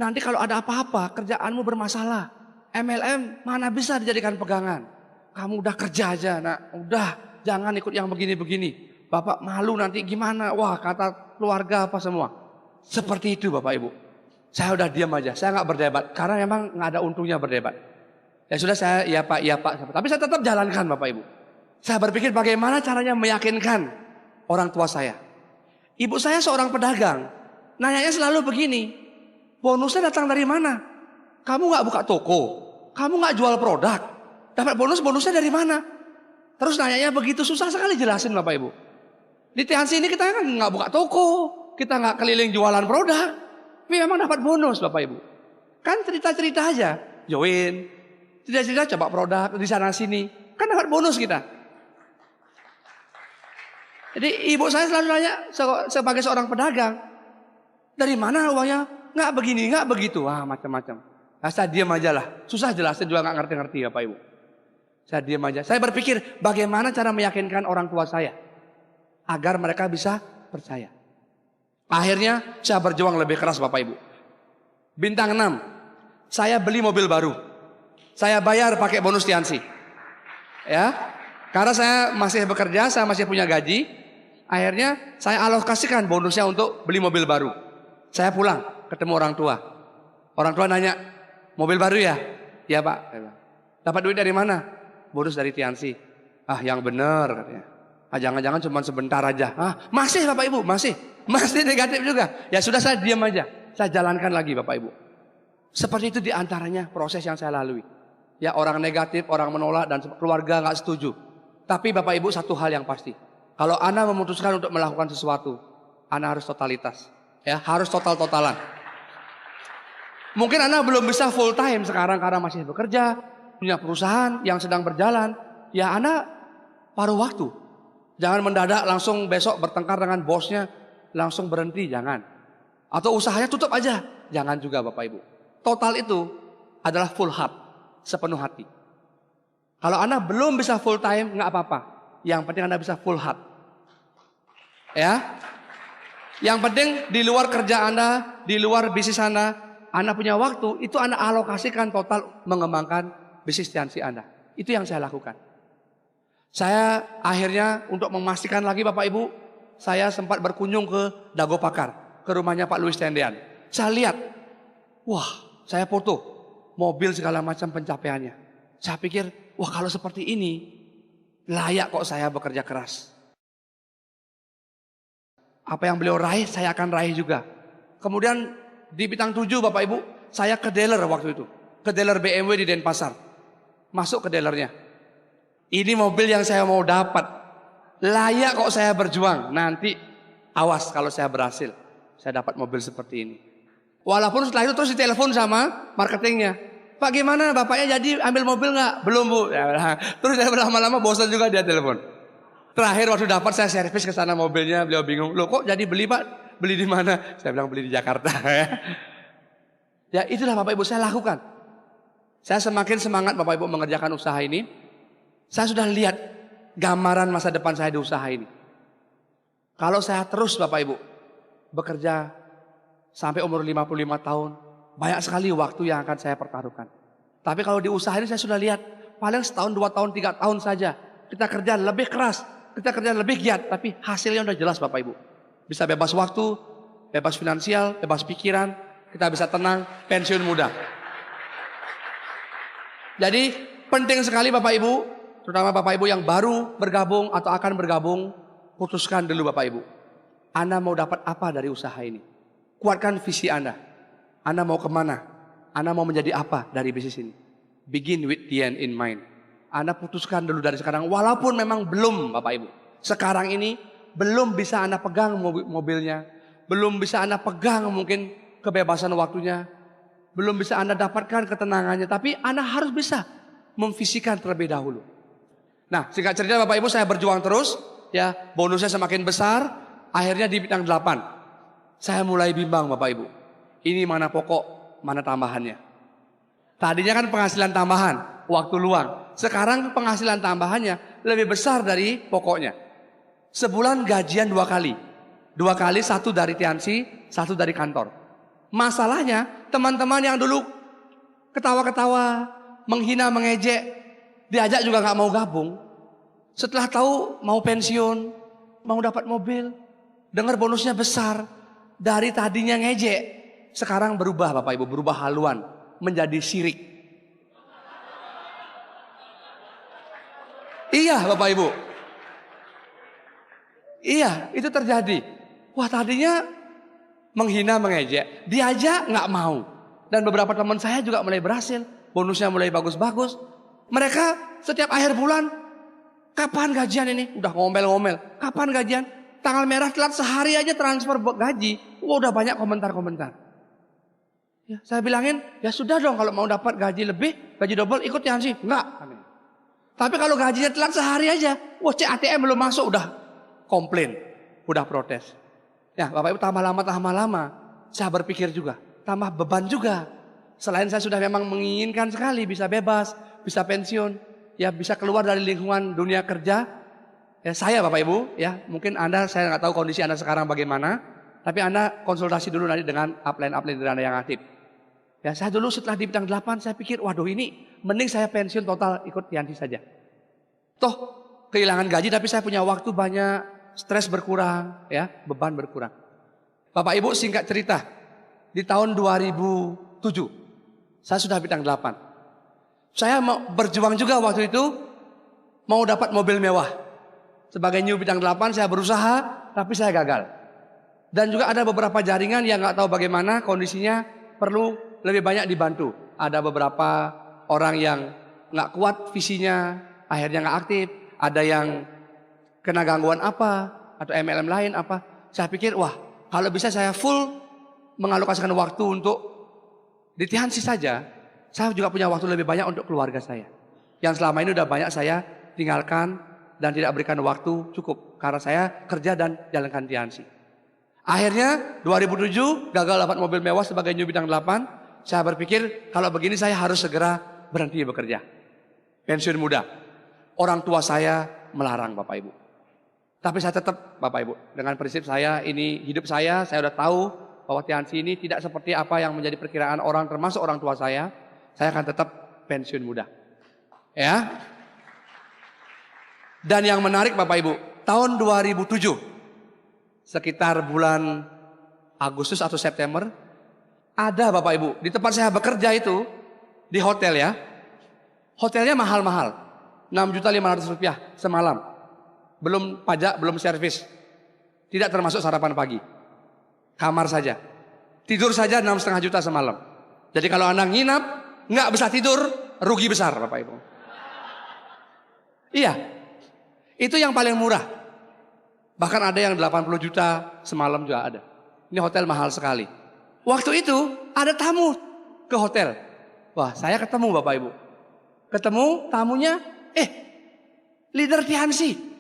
Nanti kalau ada apa-apa, kerjaanmu bermasalah. MLM mana bisa dijadikan pegangan. Kamu udah kerja aja, nak. Udah, jangan ikut yang begini-begini. Bapak malu nanti gimana? Wah, kata keluarga apa semua. Seperti itu Bapak Ibu. Saya udah diam aja, saya nggak berdebat. Karena memang nggak ada untungnya berdebat. Ya sudah saya, iya Pak. Tapi saya tetap jalankan Bapak Ibu. Saya berpikir bagaimana caranya meyakinkan orang tua saya. Ibu saya seorang pedagang. Nanyanya selalu begini, bonusnya datang dari mana? Kamu nggak buka toko, kamu nggak jual produk, dapat bonusnya dari mana? Terus nanyanya begitu, susah sekali jelasin Bapak Ibu. Di Tiansi ini kita kan nggak buka toko, kita nggak keliling jualan produk, tapi memang dapat bonus Bapak Ibu. Kan cerita-cerita aja, join, cerita-cerita coba produk di sana sini, kan dapat bonus kita. Jadi ibu saya selalu nanya sebagai seorang pedagang, dari mana uangnya? Nggak begini, nggak begitu, macam-macam. Nah, saya diam aja lah, susah jelasin juga nggak ngerti-ngerti Bapak Ibu. Saya diam aja. Saya berpikir bagaimana cara meyakinkan orang tua saya agar mereka bisa percaya. Akhirnya saya berjuang lebih keras Bapak Ibu. Bintang 6, saya beli mobil baru. Saya bayar pakai bonus Tiansi. Ya, karena saya masih bekerja, saya masih punya gaji. Akhirnya saya alokasikan bonusnya untuk beli mobil baru. Saya pulang ketemu orang tua. Orang tua nanya, mobil baru ya? Ya Pak. Dapat duit dari mana? Bonus dari Tiansi. Yang benar katanya. Jangan-jangan cuma sebentar aja. Masih Bapak Ibu, masih negatif juga. Ya sudah, saya diam aja. Saya jalankan lagi Bapak Ibu. Seperti itu diantaranya proses yang saya lalui. Ya, orang negatif, orang menolak, dan keluarga nggak setuju. Tapi Bapak Ibu, satu hal yang pasti. Kalau Anda memutuskan untuk melakukan sesuatu, Anda harus totalitas. Ya, harus total-totalan. Mungkin Anda belum bisa full time sekarang karena masih bekerja, punya perusahaan yang sedang berjalan. Ya, Anda paruh waktu. Jangan mendadak langsung besok bertengkar dengan bosnya, langsung berhenti, jangan. Atau usahanya tutup aja, jangan juga Bapak Ibu. Total itu adalah full heart, sepenuh hati. Kalau Anda belum bisa full time, nggak apa-apa. Yang penting Anda bisa full heart. Ya. Yang penting di luar kerja Anda, di luar bisnis Anda punya waktu, itu Anda alokasikan total mengembangkan bisnis Tiansi Anda. Itu yang saya lakukan. Saya akhirnya untuk memastikan lagi Bapak Ibu, saya sempat berkunjung ke Dago Pakar, ke rumahnya Pak Louis Tendean. Saya lihat, saya foto mobil segala macam pencapaiannya. Saya pikir, kalau seperti ini layak kok saya bekerja keras. Apa yang beliau raih, saya akan raih juga. Kemudian di Bintang 7 Bapak Ibu, saya ke dealer waktu itu. Ke dealer BMW di Denpasar. Masuk ke dealernya. Ini mobil yang saya mau dapat. Layak kok saya berjuang. Nanti awas kalau saya berhasil, saya dapat mobil seperti ini. Walaupun setelah itu terus ditelepon sama marketingnya. Pak, gimana bapaknya jadi ambil mobil nggak? Belum Bu. Terus saya lama-lama bosan juga dia telepon. Terakhir waktu dapat saya servis ke sana mobilnya, beliau bingung. Loh kok jadi beli Pak? Beli di mana? Saya bilang beli di Jakarta. Ya itulah Bapak Ibu saya lakukan. Saya semakin semangat Bapak Ibu mengerjakan usaha ini. Saya sudah lihat gambaran masa depan saya di usaha ini. Kalau saya terus Bapak Ibu bekerja sampai umur 55 tahun, banyak sekali waktu yang akan saya pertaruhkan. Tapi kalau di usaha ini saya sudah lihat, paling setahun, 2 tahun, 3 tahun saja. Kita kerja lebih keras, kita kerja lebih giat, tapi hasilnya udah jelas Bapak Ibu. Bisa bebas waktu, bebas finansial, bebas pikiran, kita bisa tenang, pensiun muda. Jadi penting sekali Bapak Ibu, terutama Bapak Ibu yang baru bergabung atau akan bergabung, putuskan dulu Bapak Ibu. Anda mau dapat apa dari usaha ini? Kuatkan visi Anda. Anda mau kemana? Anda mau menjadi apa dari bisnis ini? Begin with the end in mind. Anda putuskan dulu dari sekarang. Walaupun memang belum Bapak Ibu. Sekarang ini belum bisa Anda pegang mobilnya. Belum bisa Anda pegang mungkin kebebasan waktunya. Belum bisa Anda dapatkan ketenangannya. Tapi Anda harus bisa memvisikan terlebih dahulu. Nah, singkat cerita Bapak Ibu, saya berjuang terus. Ya, bonusnya semakin besar. Akhirnya di Bintang 8. Saya mulai bimbang Bapak Ibu. Ini mana pokok, mana tambahannya. Tadinya kan penghasilan tambahan, waktu luang. Sekarang penghasilan tambahannya lebih besar dari pokoknya. Sebulan gajian 2 kali. 2 kali, 1 dari Tiansi, 1 dari kantor. Masalahnya teman-teman yang dulu ketawa-ketawa, menghina, mengejek, diajak juga gak mau gabung. Setelah tahu mau pensiun, mau dapat mobil, dengar bonusnya besar, dari tadinya ngejek, sekarang berubah Bapak Ibu, berubah haluan, menjadi syirik. Iya Bapak Ibu. Iya, itu terjadi. Wah, tadinya menghina, mengejek. Diajak nggak mau. Dan beberapa teman saya juga mulai berhasil. Bonusnya mulai bagus-bagus. Mereka setiap akhir bulan, kapan gajian ini? Udah ngomel-ngomel. Kapan gajian? Tanggal merah telat sehari aja transfer gaji. Wah, udah banyak komentar-komentar. Ya, saya bilangin, ya sudah dong kalau mau dapat gaji lebih, gaji double ikut Tiansi. Enggak. Tapi kalau gajinya telat sehari aja, wah CATM belum masuk udah komplain, udah protes. Ya Bapak Ibu, tambah lama, saya berpikir juga, tambah beban juga. Selain saya sudah memang menginginkan sekali bisa bebas, bisa pensiun, ya bisa keluar dari lingkungan dunia kerja. Ya saya Bapak Ibu, ya mungkin Anda, saya nggak tahu kondisi Anda sekarang bagaimana, tapi Anda konsultasi dulu nanti dengan upline dari Anda yang aktif. Ya saya dulu setelah di bidang 8 saya pikir, waduh ini mending saya pensiun total ikut Tiansi saja. Toh kehilangan gaji tapi saya punya waktu banyak. Stres berkurang, ya, beban berkurang. Bapak Ibu singkat cerita, di tahun 2007, saya sudah bintang 8. Saya mau berjuang juga waktu itu, mau dapat mobil mewah. Sebagai new bintang 8 saya berusaha, tapi saya gagal. Dan juga ada beberapa jaringan yang nggak tahu bagaimana kondisinya perlu lebih banyak dibantu. Ada beberapa orang yang nggak kuat visinya, akhirnya nggak aktif. Ada yang kena gangguan apa atau MLM lain apa. Saya pikir wah kalau bisa saya full mengalokasikan waktu untuk di Tiansi saja. Saya juga punya waktu lebih banyak untuk keluarga saya. Yang selama ini udah banyak saya tinggalkan dan tidak berikan waktu cukup. Karena saya kerja dan jalankan Tiansi. Akhirnya 2007 gagal dapat mobil mewah sebagai new bintang 8. Saya berpikir kalau begini saya harus segera berhenti bekerja. Pensiun muda. Orang tua saya melarang Bapak Ibu. Tapi saya tetap Bapak Ibu, dengan prinsip saya ini hidup saya udah tahu bahwa Tiansi ini tidak seperti apa yang menjadi perkiraan orang termasuk orang tua saya akan tetap pensiun muda. Ya. Dan yang menarik Bapak Ibu, tahun 2007 sekitar bulan Agustus atau September ada Bapak Ibu, di tempat saya bekerja itu di hotel ya. Hotelnya mahal-mahal. 6.500.000 rupiah semalam. Belum pajak, belum servis. Tidak termasuk sarapan pagi. Kamar saja. Tidur saja 6,5 juta semalam. Jadi kalau Anda nginap, nggak bisa tidur, rugi besar Bapak Ibu. Iya. Itu yang paling murah. Bahkan ada yang 80 juta semalam juga ada. Ini hotel mahal sekali. Waktu itu ada tamu ke hotel. Wah, saya ketemu Bapak Ibu. Ketemu tamunya, leader Tiansi.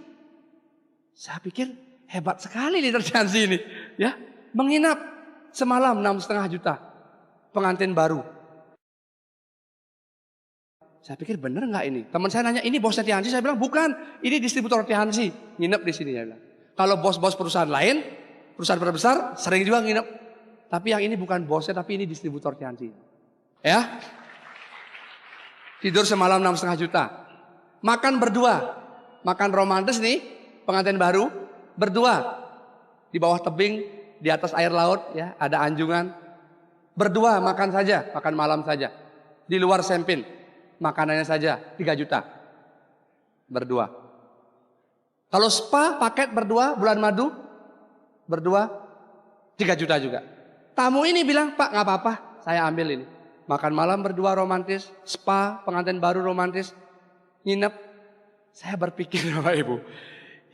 Saya pikir hebat sekali leader Tiansi ini, ya, menginap semalam 6,5 juta, pengantin baru. Saya pikir bener nggak ini? Teman saya nanya, ini bosnya Tiansi? Saya bilang bukan, ini distributor Tiansi, nginep di sini. Ya. Kalau bos-bos perusahaan lain, perusahaan terbesar sering juga nginep, tapi yang ini bukan bosnya, tapi ini distributor Tiansi. Ya, tidur semalam 6,5 juta, makan berdua, makan romantis nih. Pengantin baru berdua di bawah tebing di atas air laut ya, ada anjungan. Berdua makan saja, makan malam saja. Di luar Sempin makanannya saja 3 juta. Berdua. Kalau spa paket berdua bulan madu berdua 3 juta juga. Tamu ini bilang, "Pak, nggak apa-apa, saya ambil ini. Makan malam berdua romantis, spa pengantin baru romantis, nginep." Saya berpikir Bapak Ibu,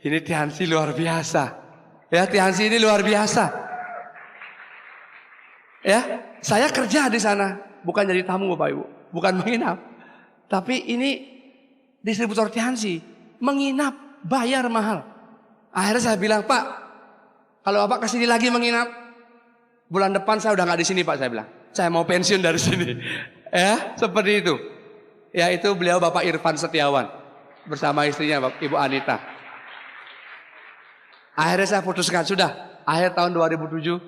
ini Tiansi luar biasa. Ya, Tiansi ini luar biasa. Ya, saya kerja di sana, bukan jadi tamu Bapak Ibu, bukan menginap. Tapi ini distributor Tiansi, menginap, bayar mahal. Akhirnya saya bilang, "Pak, kalau Bapak kesini lagi menginap, bulan depan saya udah nggak di sini Pak," saya bilang. "Saya mau pensiun dari sini." Ya, seperti itu. Ya, itu beliau Bapak Irfan Setiawan bersama istrinya Ibu Anita. Akhirnya saya putuskan, sudah akhir tahun 2007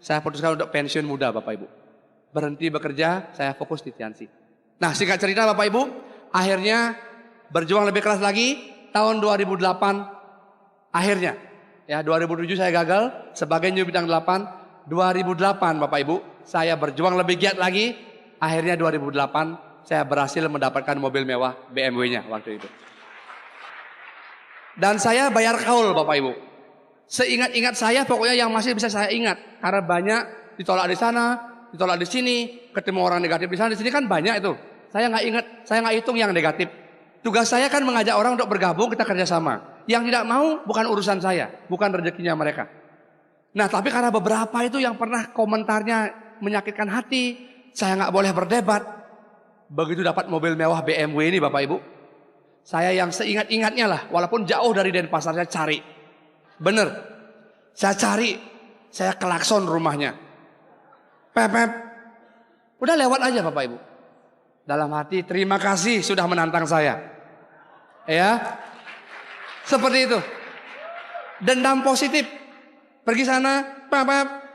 saya putuskan untuk pensiun muda Bapak Ibu. Berhenti bekerja, saya fokus di Tiansi. Nah, singkat cerita Bapak Ibu, akhirnya berjuang lebih keras lagi tahun 2008 akhirnya. Ya, 2007 saya gagal sebagai new bintang 8. 2008 Bapak Ibu, saya berjuang lebih giat lagi. Akhirnya 2008 saya berhasil mendapatkan mobil mewah BMW-nya waktu itu. Dan saya bayar kaul Bapak Ibu. Seingat-ingat saya pokoknya yang masih bisa saya ingat. Karena banyak ditolak di sana, ditolak di sini, ketemu orang negatif di sana, di sini kan banyak itu. Saya nggak ingat, saya nggak hitung yang negatif. Tugas saya kan mengajak orang untuk bergabung, kita kerjasama. Yang tidak mau bukan urusan saya, bukan rezekinya mereka. Nah tapi karena beberapa itu yang pernah komentarnya menyakitkan hati, saya nggak boleh berdebat. Begitu dapat mobil mewah BMW ini Bapak Ibu, saya yang seingat-ingatnya lah, walaupun jauh dari Denpasar saya cari. Bener, saya cari, saya klakson rumahnya. Pep, udah lewat aja Bapak Ibu. Dalam hati terima kasih sudah menantang saya. Ya, seperti itu. Dendam positif. Pergi sana,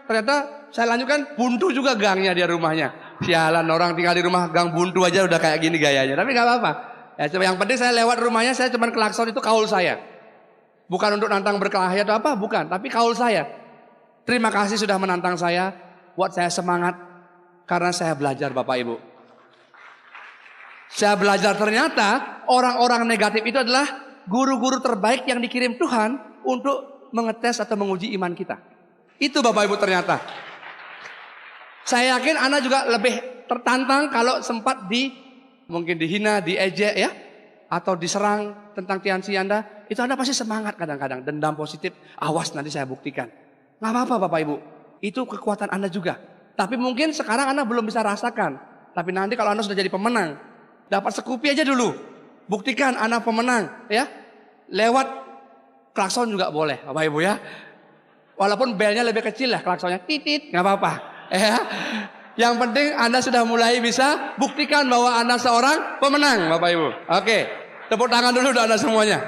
ternyata saya lanjutkan buntu juga gangnya dia rumahnya. Sialan orang tinggal di rumah gang buntu aja udah kayak gini gayanya. Tapi nggak apa-apa. Ya, yang penting saya lewat rumahnya, saya cuma klakson, itu kaul saya. Bukan untuk nantang berkelahi atau apa, bukan. Tapi kaul saya. Terima kasih sudah menantang saya, buat saya semangat. Karena saya belajar Bapak Ibu. Saya belajar ternyata orang-orang negatif itu adalah guru-guru terbaik yang dikirim Tuhan untuk mengetes atau menguji iman kita. Itu Bapak Ibu ternyata. Saya yakin Anda juga lebih tertantang kalau sempat mungkin dihina, diejek ya, atau diserang tentang tiansi Anda. Itu Anda pasti semangat kadang-kadang, dendam positif. Awas nanti saya buktikan. Nggak apa-apa Bapak Ibu, itu kekuatan Anda juga. Tapi mungkin sekarang Anda belum bisa rasakan. Tapi nanti kalau Anda sudah jadi pemenang, dapat sekupi aja dulu. Buktikan Anda pemenang ya. Lewat klakson juga boleh Bapak Ibu ya. Walaupun belnya lebih kecil lah klaksonnya, titit, nggak apa-apa ya. Yang penting Anda sudah mulai bisa buktikan bahwa Anda seorang pemenang Bapak Ibu. Oke, tepuk tangan dulu untuk Anda semuanya.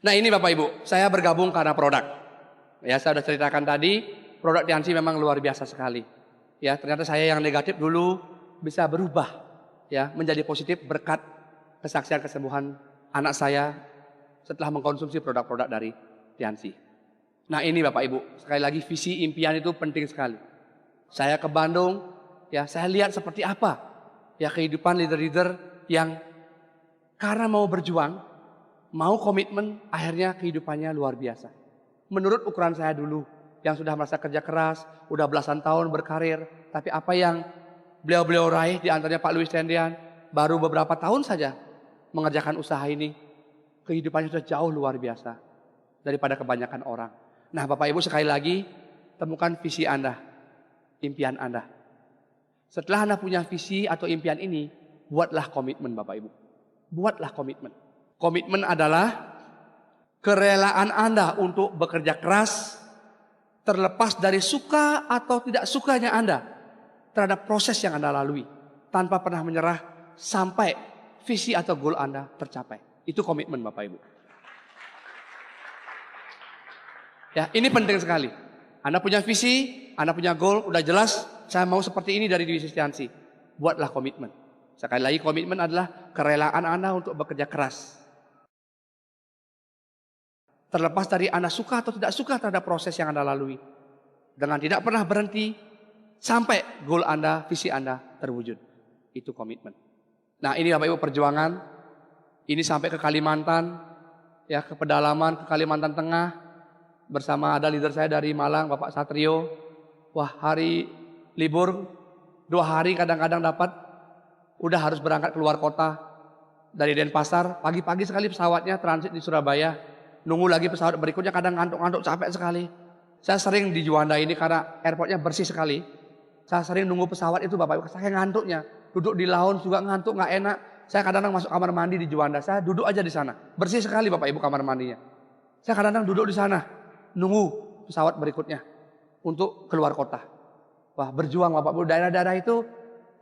Nah ini Bapak Ibu, saya bergabung karena produk. Ya saya sudah ceritakan tadi, produk Tiansi memang luar biasa sekali. Ya ternyata saya yang negatif dulu bisa berubah ya menjadi positif berkat kesaksian kesembuhan anak saya setelah mengkonsumsi produk-produk dari Tiansi. Nah ini Bapak Ibu, sekali lagi visi impian itu penting sekali. Saya ke Bandung, ya saya lihat seperti apa ya kehidupan leader-leader yang karena mau berjuang, mau komitmen, akhirnya kehidupannya luar biasa. Menurut ukuran saya dulu, yang sudah merasa kerja keras, udah belasan tahun berkarir, tapi apa yang beliau-beliau raih, di antaranya Pak Louis Tendian, baru beberapa tahun saja mengerjakan usaha ini, kehidupannya sudah jauh luar biasa daripada kebanyakan orang. Nah Bapak Ibu sekali lagi, temukan visi Anda, impian Anda. Setelah Anda punya visi atau impian ini, buatlah komitmen Bapak Ibu. Buatlah komitmen. Komitmen adalah kerelaan Anda untuk bekerja keras, terlepas dari suka atau tidak sukanya Anda terhadap proses yang Anda lalui, tanpa pernah menyerah sampai visi atau goal Anda tercapai. Itu komitmen Bapak Ibu. Ya, ini penting sekali. Anda punya visi, Anda punya goal, udah jelas, saya mau seperti ini dari divisi Tiansi. Buatlah komitmen. Sekali lagi komitmen adalah kerelaan Anda untuk bekerja keras. Terlepas dari Anda suka atau tidak suka terhadap proses yang Anda lalui. Dengan tidak pernah berhenti sampai goal Anda, visi Anda terwujud. Itu komitmen. Nah ini Bapak Ibu perjuangan. Ini sampai ke Kalimantan. Ya ke pedalaman, ke Kalimantan Tengah. Bersama ada leader saya dari Malang, Bapak Satrio. Wah hari libur 2 hari kadang-kadang dapat. Udah harus berangkat keluar kota. Dari Denpasar, pagi-pagi sekali pesawatnya transit di Surabaya. Nunggu lagi pesawat berikutnya kadang ngantuk-ngantuk capek sekali. Saya sering di Juanda ini karena airportnya bersih sekali. Saya sering nunggu pesawat itu Bapak Ibu, saya ngantuknya. Duduk di lounge juga ngantuk, nggak enak. Saya kadang-kadang masuk kamar mandi di Juanda, saya duduk aja di sana. Bersih sekali Bapak Ibu kamar mandinya. Saya kadang-kadang duduk di sana, nunggu pesawat berikutnya untuk keluar kota. Wah berjuang Bapak Ibu, daerah-daerah itu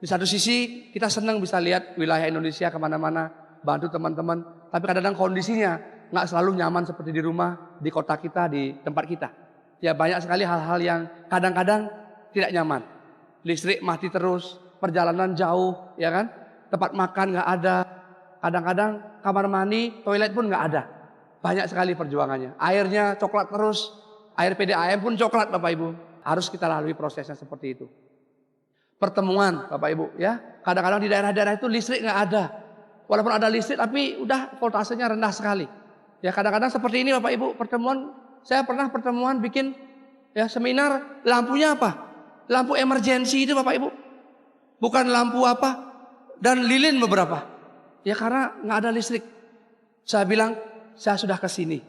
di satu sisi kita senang bisa lihat wilayah Indonesia kemana-mana, bantu teman-teman. Tapi kadang-kadang kondisinya nggak selalu nyaman seperti di rumah, di kota kita, di tempat kita. Ya banyak sekali hal-hal yang kadang-kadang tidak nyaman. Listrik mati terus, perjalanan jauh, ya kan? Tempat makan nggak ada. Kadang-kadang kamar mandi, toilet pun nggak ada. Banyak sekali perjuangannya. Airnya coklat terus, air PDAM pun coklat Bapak Ibu. Harus kita lalui prosesnya seperti itu. Pertemuan Bapak Ibu, ya. Kadang-kadang di daerah-daerah itu listrik nggak ada. Walaupun ada listrik, tapi udah voltasenya rendah sekali. Ya kadang-kadang seperti ini Bapak Ibu, pertemuan, saya pernah pertemuan bikin ya seminar, lampunya apa? Lampu emergensi itu Bapak Ibu. Bukan lampu apa? Dan lilin beberapa. Ya karena nggak ada listrik. Saya bilang, saya sudah ke sini.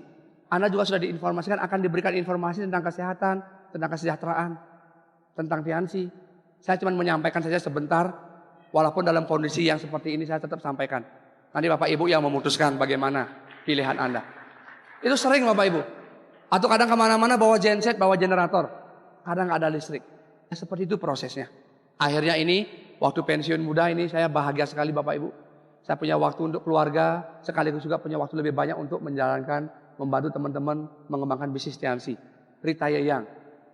Anda juga sudah diinformasikan akan diberikan informasi tentang kesehatan, tentang kesejahteraan, tentang tiansi. Saya cuma menyampaikan saja sebentar, walaupun dalam kondisi yang seperti ini saya tetap sampaikan. Nanti Bapak Ibu yang memutuskan bagaimana pilihan Anda. Itu sering Bapak Ibu. Atau kadang kemana-mana bawa genset, bawa generator. Kadang nggak ada listrik. Seperti itu prosesnya. Akhirnya ini, waktu pensiun muda ini saya bahagia sekali Bapak Ibu. Saya punya waktu untuk keluarga, sekaligus juga punya waktu lebih banyak untuk menjalankan, membantu teman-teman mengembangkan bisnis tiansi. Retire young,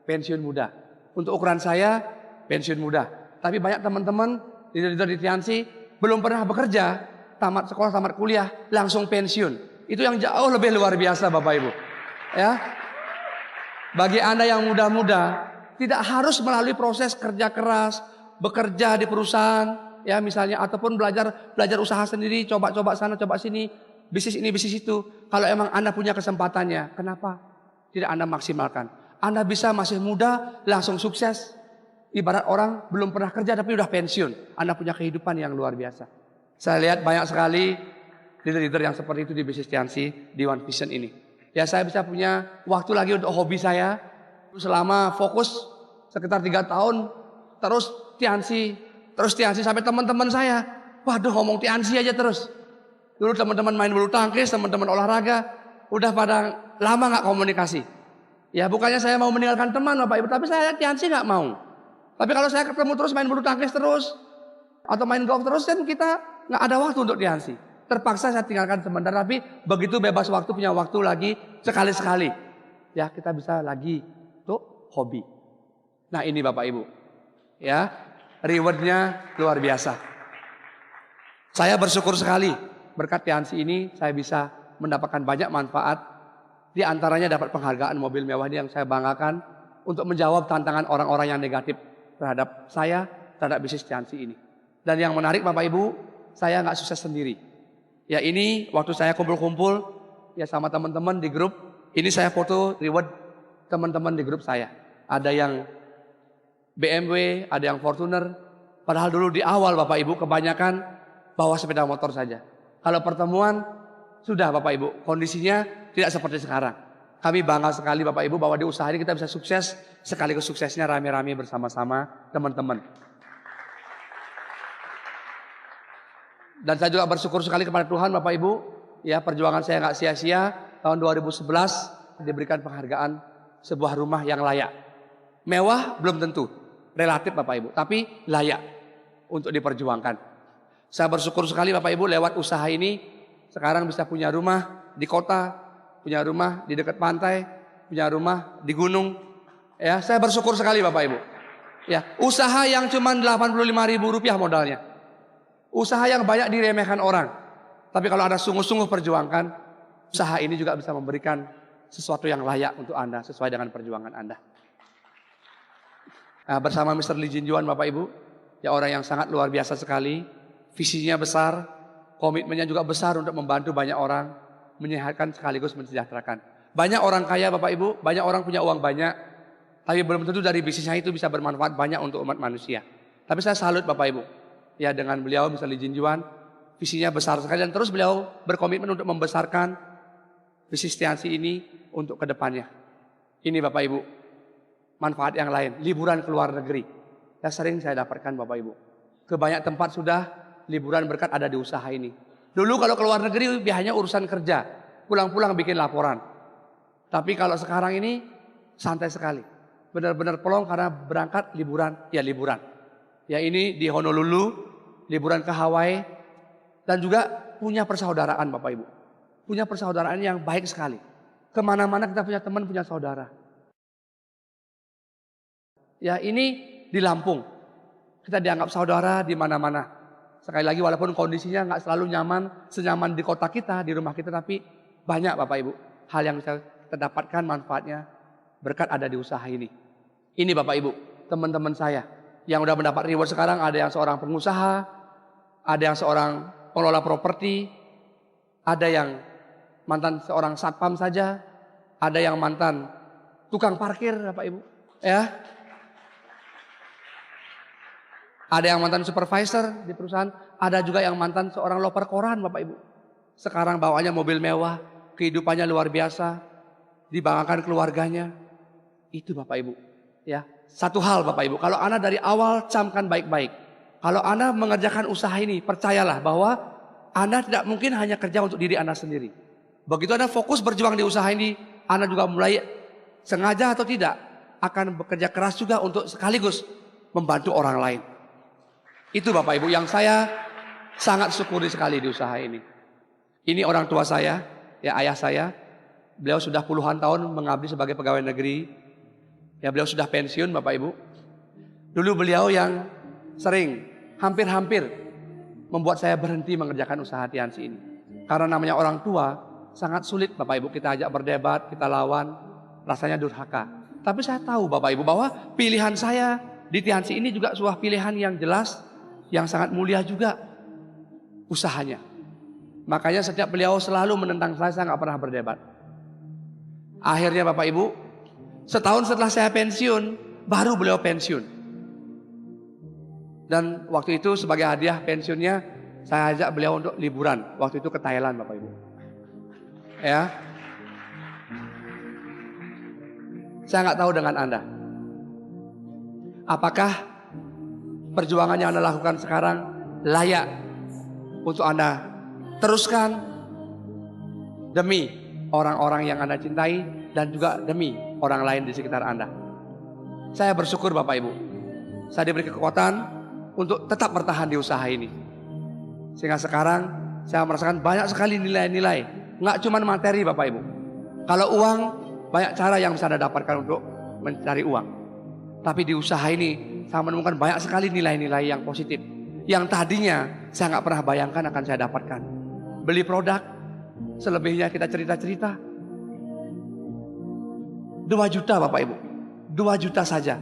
pensiun muda. Untuk ukuran saya, pensiun muda. Tapi banyak teman-teman leader-leader di tiansi belum pernah bekerja, tamat sekolah, tamat kuliah, langsung pensiun. Itu yang jauh lebih luar biasa Bapak Ibu. Ya, bagi Anda yang muda-muda, tidak harus melalui proses kerja keras, bekerja di perusahaan, ya misalnya, ataupun belajar usaha sendiri, coba-coba sana, coba sini, bisnis ini, bisnis itu. Kalau emang Anda punya kesempatannya, kenapa tidak Anda maksimalkan? Anda bisa masih muda, langsung sukses. Ibarat orang belum pernah kerja tapi udah pensiun. Anda punya kehidupan yang luar biasa. Saya lihat banyak sekali leader-leader yang seperti itu di bisnis tiansi, di One Vision ini. Ya saya bisa punya waktu lagi untuk hobi saya. Selama fokus sekitar 3 tahun terus tiansi sampai teman-teman saya, waduh ngomong tiansi aja terus. Dulu teman-teman main bulu tangkis, teman-teman olahraga, udah pada lama nggak komunikasi. Ya bukannya saya mau meninggalkan teman Bapak Ibu, tapi saya tiansi nggak mau. Tapi kalau saya ketemu terus main bulu tangkis terus atau main golf terus, kan kita nggak ada waktu untuk tiansi. Terpaksa saya tinggalkan sebentar, tapi begitu bebas waktu, punya waktu lagi sekali-sekali, ya kita bisa lagi untuk hobi. Nah ini Bapak Ibu, ya rewardnya luar biasa. Saya bersyukur sekali berkat tiansi ini saya bisa mendapatkan banyak manfaat. Di antaranya dapat penghargaan mobil mewah ini yang saya banggakan untuk menjawab tantangan orang-orang yang negatif terhadap saya, terhadap bisnis tiansi ini. Dan yang menarik Bapak Ibu, saya nggak sukses sendiri. Ya ini waktu saya kumpul-kumpul ya sama teman-teman di grup, ini saya foto reward teman-teman di grup saya. Ada yang BMW, ada yang Fortuner. Padahal dulu di awal Bapak Ibu kebanyakan bawa sepeda motor saja. Kalau pertemuan sudah Bapak Ibu kondisinya tidak seperti sekarang. Kami bangga sekali Bapak Ibu bahwa di usaha ini kita bisa sukses, sekaligus suksesnya rame-rame bersama-sama teman-teman. Dan saya juga bersyukur sekali kepada Tuhan Bapak Ibu, ya perjuangan saya nggak sia-sia. Tahun 2011 diberikan penghargaan sebuah rumah yang layak. Mewah belum tentu, relatif Bapak Ibu, tapi layak untuk diperjuangkan. Saya bersyukur sekali Bapak Ibu lewat usaha ini sekarang bisa punya rumah di kota, punya rumah di dekat pantai, punya rumah di gunung. Ya, saya bersyukur sekali Bapak Ibu. Ya, usaha yang cuma Rp85.000 modalnya. Usaha yang banyak diremehkan orang. Tapi kalau Anda sungguh-sungguh perjuangkan, usaha ini juga bisa memberikan sesuatu yang layak untuk Anda sesuai dengan perjuangan Anda. Nah, bersama Mr. Lee Jin Yuan Bapak Ibu, ya orang yang sangat luar biasa sekali, visinya besar, komitmennya juga besar untuk membantu banyak orang, menyehatkan sekaligus mensejahterakan. Banyak orang kaya Bapak Ibu, banyak orang punya uang banyak, tapi belum tentu dari bisnisnya itu bisa bermanfaat banyak untuk umat manusia. Tapi saya salut Bapak Ibu, ya dengan beliau Mr. Lee Jin Yuan, visinya besar sekali dan terus beliau berkomitmen untuk membesarkan bisnis tiansi ini untuk kedepannya. Ini Bapak Ibu, manfaat yang lain, liburan ke luar negeri. Ya sering saya dapatkan Bapak Ibu. Ke banyak tempat sudah liburan berkat ada di usaha ini. Dulu kalau ke luar negeri biasanya urusan kerja, pulang-pulang bikin laporan. Tapi kalau sekarang ini santai sekali. Benar-benar pelong karena berangkat liburan, ya liburan. Ya ini di Honolulu, liburan ke Hawaii, dan juga punya persaudaraan Bapak Ibu. Punya persaudaraan yang baik sekali. Kemana-mana kita punya teman, punya saudara. Ya ini di Lampung, kita dianggap saudara di mana-mana. Sekali lagi walaupun kondisinya nggak selalu nyaman, senyaman di kota kita, di rumah kita, tapi banyak Bapak Ibu hal yang bisa kita dapatkan manfaatnya berkat ada di usaha ini. Ini Bapak Ibu, teman-teman saya yang udah mendapat reward sekarang, ada yang seorang pengusaha, ada yang seorang pengelola properti, ada yang mantan seorang satpam saja, ada yang mantan tukang parkir Bapak Ibu, ya. Ada yang mantan supervisor di perusahaan, ada juga yang mantan seorang loper koran Bapak Ibu. Sekarang bawanya mobil mewah, kehidupannya luar biasa, dibanggakan keluarganya. Itu Bapak Ibu, ya. Satu hal Bapak Ibu, kalau Anda dari awal camkan baik-baik. Kalau Anda mengerjakan usaha ini, percayalah bahwa Anda tidak mungkin hanya kerja untuk diri Anda sendiri. Begitu Anda fokus berjuang di usaha ini, Anda juga mulai sengaja atau tidak akan bekerja keras juga untuk sekaligus membantu orang lain. Itu Bapak Ibu yang saya sangat syukuri sekali di usaha ini. Ini orang tua saya, ya ayah saya. Beliau sudah puluhan tahun mengabdi sebagai pegawai negeri. Ya beliau sudah pensiun Bapak Ibu. Dulu beliau yang sering, hampir-hampir membuat saya berhenti mengerjakan usaha Tiansi ini. Karena namanya orang tua, sangat sulit Bapak Ibu kita ajak berdebat, kita lawan, rasanya durhaka. Tapi saya tahu Bapak Ibu bahwa pilihan saya di Tiansi ini juga sebuah pilihan yang jelas, yang sangat mulia juga usahanya. Makanya setiap beliau selalu menentang saya nggak pernah berdebat. Akhirnya Bapak Ibu, setahun setelah saya pensiun, baru beliau pensiun. Dan waktu itu sebagai hadiah pensiunnya, saya ajak beliau untuk liburan. Waktu itu ke Thailand Bapak Ibu. Ya. Saya nggak tahu dengan Anda. Apakah perjuangan yang Anda lakukan sekarang layak untuk Anda teruskan demi orang-orang yang Anda cintai dan juga demi orang lain di sekitar Anda. Saya bersyukur Bapak Ibu, saya diberi kekuatan untuk tetap bertahan di usaha ini. Sehingga sekarang saya merasakan banyak sekali nilai-nilai, nggak cuma materi Bapak Ibu. Kalau uang, banyak cara yang bisa Anda dapatkan untuk mencari uang. Tapi di usaha ini saya menemukan banyak sekali nilai-nilai yang positif, yang tadinya saya nggak pernah bayangkan akan saya dapatkan. Beli produk, selebihnya kita cerita-cerita. 2 juta Bapak Ibu, 2 juta saja.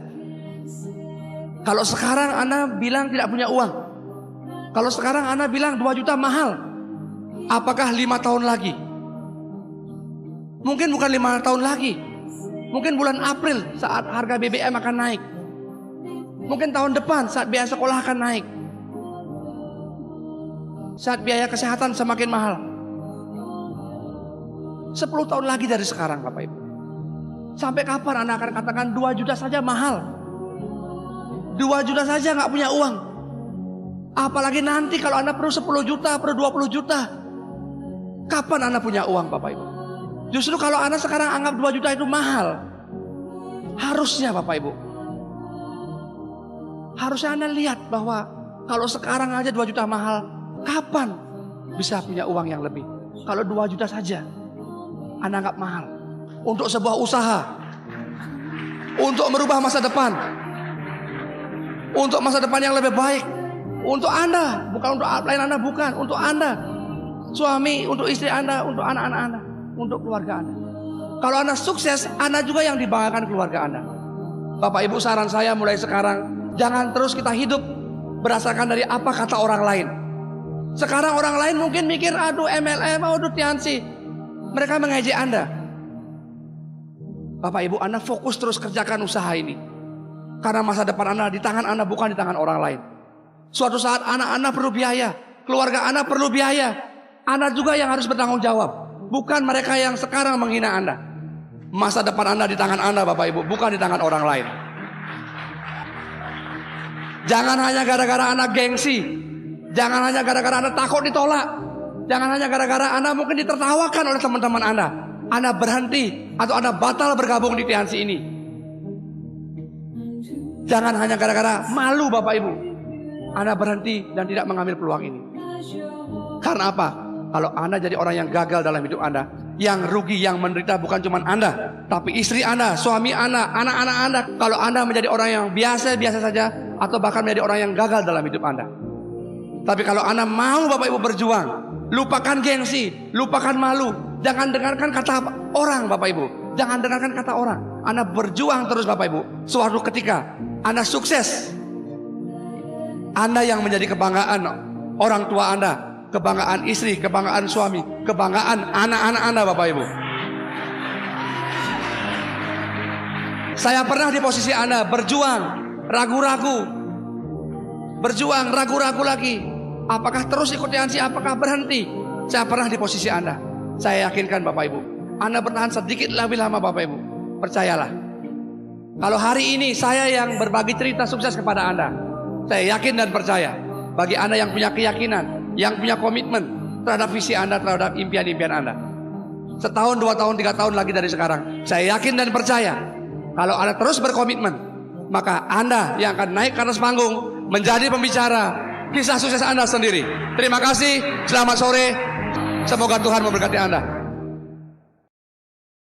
Kalau sekarang Anda bilang tidak punya uang, kalau sekarang Anda bilang 2 juta mahal, apakah 5 tahun lagi? Mungkin bukan 5 tahun lagi, mungkin bulan April saat harga BBM akan naik, mungkin tahun depan saat biaya sekolah akan naik, saat biaya kesehatan semakin mahal. 10 tahun lagi dari sekarang Bapak Ibu. Sampai kapan Anda akan katakan 2 juta saja mahal? 2 juta saja nggak punya uang. Apalagi nanti kalau Anda perlu 10 juta, perlu 20 juta. Kapan Anda punya uang Bapak Ibu? Justru kalau Anda sekarang anggap 2 juta itu mahal, harusnya Bapak Ibu, harusnya Anda lihat bahwa kalau sekarang aja 2 juta mahal, kapan bisa punya uang yang lebih? Kalau 2 juta saja Anda anggap mahal untuk sebuah usaha, untuk merubah masa depan, untuk masa depan yang lebih baik, untuk Anda, bukan untuk lain Anda, bukan untuk Anda, suami, untuk istri Anda, untuk anak-anak Anda, untuk keluarga Anda. Kalau Anda sukses, Anda juga yang dibanggakan keluarga Anda. Bapak Ibu, saran saya mulai sekarang, jangan terus kita hidup berdasarkan dari apa kata orang lain. Sekarang orang lain mungkin mikir, aduh MLM, aduh Tiansi, mereka mengejek Anda. Bapak Ibu, Anda fokus terus kerjakan usaha ini. Karena masa depan Anda di tangan Anda, bukan di tangan orang lain. Suatu saat anak Anda perlu biaya, keluarga Anda perlu biaya. Anda juga yang harus bertanggung jawab, bukan mereka yang sekarang menghina Anda. Masa depan Anda di tangan Anda Bapak Ibu, bukan di tangan orang lain. Jangan hanya gara-gara Anda gengsi, jangan hanya gara-gara Anda takut ditolak, jangan hanya gara-gara Anda mungkin ditertawakan oleh teman-teman Anda berhenti atau Anda batal bergabung di Tiansi ini. Jangan hanya gara-gara malu Bapak Ibu, Anda berhenti dan tidak mengambil peluang ini. Karena apa? Kalau Anda jadi orang yang gagal dalam hidup Anda, yang rugi, yang menderita bukan cuma Anda, tapi istri Anda, suami Anda, anak-anak Anda. Kalau Anda menjadi orang yang biasa-biasa saja, atau bahkan menjadi orang yang gagal dalam hidup Anda. Tapi kalau Anda mau Bapak Ibu berjuang, lupakan gengsi, lupakan malu. Jangan dengarkan kata orang Bapak Ibu, jangan dengarkan kata orang. Anda berjuang terus Bapak Ibu. Suatu ketika Anda sukses, Anda yang menjadi kebanggaan orang tua Anda, kebanggaan istri, kebanggaan suami, kebanggaan anak-anak Anda Bapak Ibu. Saya pernah di posisi Anda, berjuang, ragu-ragu. Berjuang, ragu-ragu lagi. Apakah terus ikuti Hansi, apakah berhenti? Saya pernah di posisi Anda. Saya yakinkan Bapak Ibu, Anda bertahan sedikit lebih lama Bapak Ibu. Percayalah. Kalau hari ini saya yang berbagi cerita sukses kepada Anda, saya yakin dan percaya. Bagi Anda yang punya keyakinan, yang punya komitmen terhadap visi Anda, terhadap impian-impian Anda. Setahun, 2 tahun, 3 tahun lagi dari sekarang, saya yakin dan percaya, kalau Anda terus berkomitmen, maka Anda yang akan naik ke atas panggung, menjadi pembicara kisah sukses Anda sendiri. Terima kasih, selamat sore. Semoga Tuhan memberkati Anda.